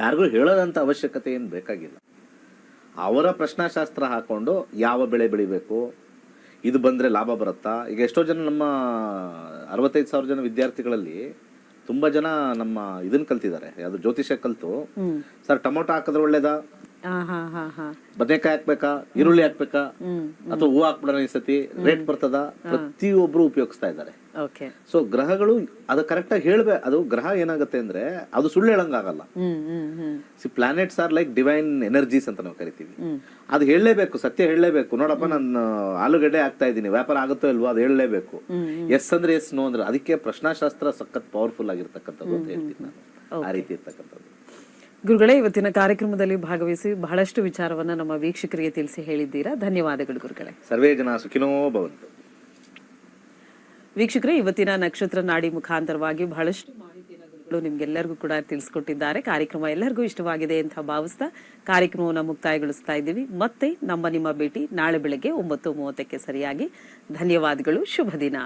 ಯಾರಿಗೂ ಹೇಳೋದಂತ ಅವಶ್ಯಕತೆ ಏನ್ ಬೇಕಾಗಿಲ್ಲ. ಅವರ ಪ್ರಶ್ನಾಶಾಸ್ತ್ರ ಹಾಕೊಂಡು ಯಾವ ಬೆಳೆ ಬೆಳಿಬೇಕು, ಇದು ಬಂದ್ರೆ ಲಾಭ ಬರುತ್ತಾ. ಈಗ ಎಷ್ಟೋ ಜನ ನಮ್ಮ 65,000 ಜನ ವಿದ್ಯಾರ್ಥಿಗಳಲ್ಲಿ ತುಂಬಾ ಜನ ನಮ್ಮ ಇದನ್ನ ಕಲ್ತಿದ್ದಾರೆ, ಯಾವ್ದು ಜ್ಯೋತಿಷ್ಯ ಕಲ್ತು. ಸರ್, ಟೊಮೊಟೊ ಹಾಕಿದ್ರೆ ಒಳ್ಳೇದಾ, ಬದನೆಕಾಯಿ ಹಾಕ್ಬೇಕಾ, ಈರುಳ್ಳಿ ಹಾಕ್ಬೇಕಾ, ಅಥವಾ ಹೂ ಹಾಕ್ಬಿಡೋಣ ಈ ಸತಿ, ರೇಟ್ ಬರ್ತದ, ಪ್ರತಿಯೊಬ್ರು ಉಪಯೋಗಿಸ್ತಾ ಇದ್ದಾರೆ. ಸೊ ಗ್ರಹಗಳು ಅದು ಕರೆಕ್ಟ್ ಆಗಿ ಹೇಳ್ಬೇಕು. ಅದು ಗ್ರಹ ಏನಾಗುತ್ತೆ ಅಂದ್ರೆ ಅದು ಸುಳ್ಳು ಹೇಳಂಗಾಗಲ್ಲ. Planets are like divine energies ಅಂತ ನಾವು ಕರಿತೀವಿ. ಅದು ಹೇಳಲೇಬೇಕು, ಸತ್ಯ ಹೇಳಲೇಬೇಕು. ನೋಡಪ್ಪ, ನಾನು ಆಲೂಗಡ್ಡೆ ಹಾಕ್ತಾ ಇದ್ದೀನಿ, ವ್ಯಾಪಾರ ಆಗುತ್ತೋ ಇಲ್ವೋ ಅದು ಹೇಳಲೇಬೇಕು. ಎಸ್ ಅಂದ್ರೆ ಎಸ್, ನೋ ಅಂದ್ರೆ. ಅದಕ್ಕೆ ಪ್ರಶ್ನಾಶಾಸ್ತ್ರ ಸಖತ್ ಪವರ್ಫುಲ್ ಆಗಿರ್ತಕ್ಕಂಥದ್ದು ಅಂತ ಹೇಳ್ತೀನಿ ನಾನು. ಆ ರೀತಿ ಇರ್ತಕ್ಕಂಥದ್ದು. ಗುರುಗಳೇ, ಇವತ್ತಿನ ಕಾರ್ಯಕ್ರಮದಲ್ಲಿ ಭಾಗವಹಿಸಿ ಬಹಳಷ್ಟು ವಿಚಾರವನ್ನ ನಮ್ಮ ವೀಕ್ಷಕರಿಗೆ ತಿಳಿಸಿ ಹೇಳಿದ್ದೀರಾ. ಧನ್ಯವಾದಗಳು ಗುರುಗಳೇ. ಸರ್ವೇ ಜನ ಸುಖಿನೋ ಭವಂತು. ವೀಕ್ಷಕರೇ, ಇವತ್ತಿನ ನಕ್ಷತ್ರ ನಾಡಿ ಮುಖಾಂತರವಾಗಿ ಬಹಳಷ್ಟು ಮಾಹಿತಿಯನ್ನು ಗುರುಗಳು ನಿಮ್ಗೆಲ್ಲರಿಗೂ ಕೂಡ ತಿಳಿಸ್ಕೊಟ್ಟಿದ್ದಾರೆ. ಕಾರ್ಯಕ್ರಮ ಎಲ್ಲರಿಗೂ ಇಷ್ಟವಾಗಿದೆ ಅಂತ ಭಾವಿಸ್ತಾ ಕಾರ್ಯಕ್ರಮವನ್ನು ಮುಕ್ತಾಯಗೊಳಿಸ್ತಾ ಇದ್ದೀವಿ. ಮತ್ತೆ ನಿಮ್ಮ ಭೇಟಿ ನಾಳೆ ಬೆಳಗ್ಗೆ 9:30 ಸರಿಯಾಗಿ. ಧನ್ಯವಾದಗಳು. ಶುಭ ದಿನ.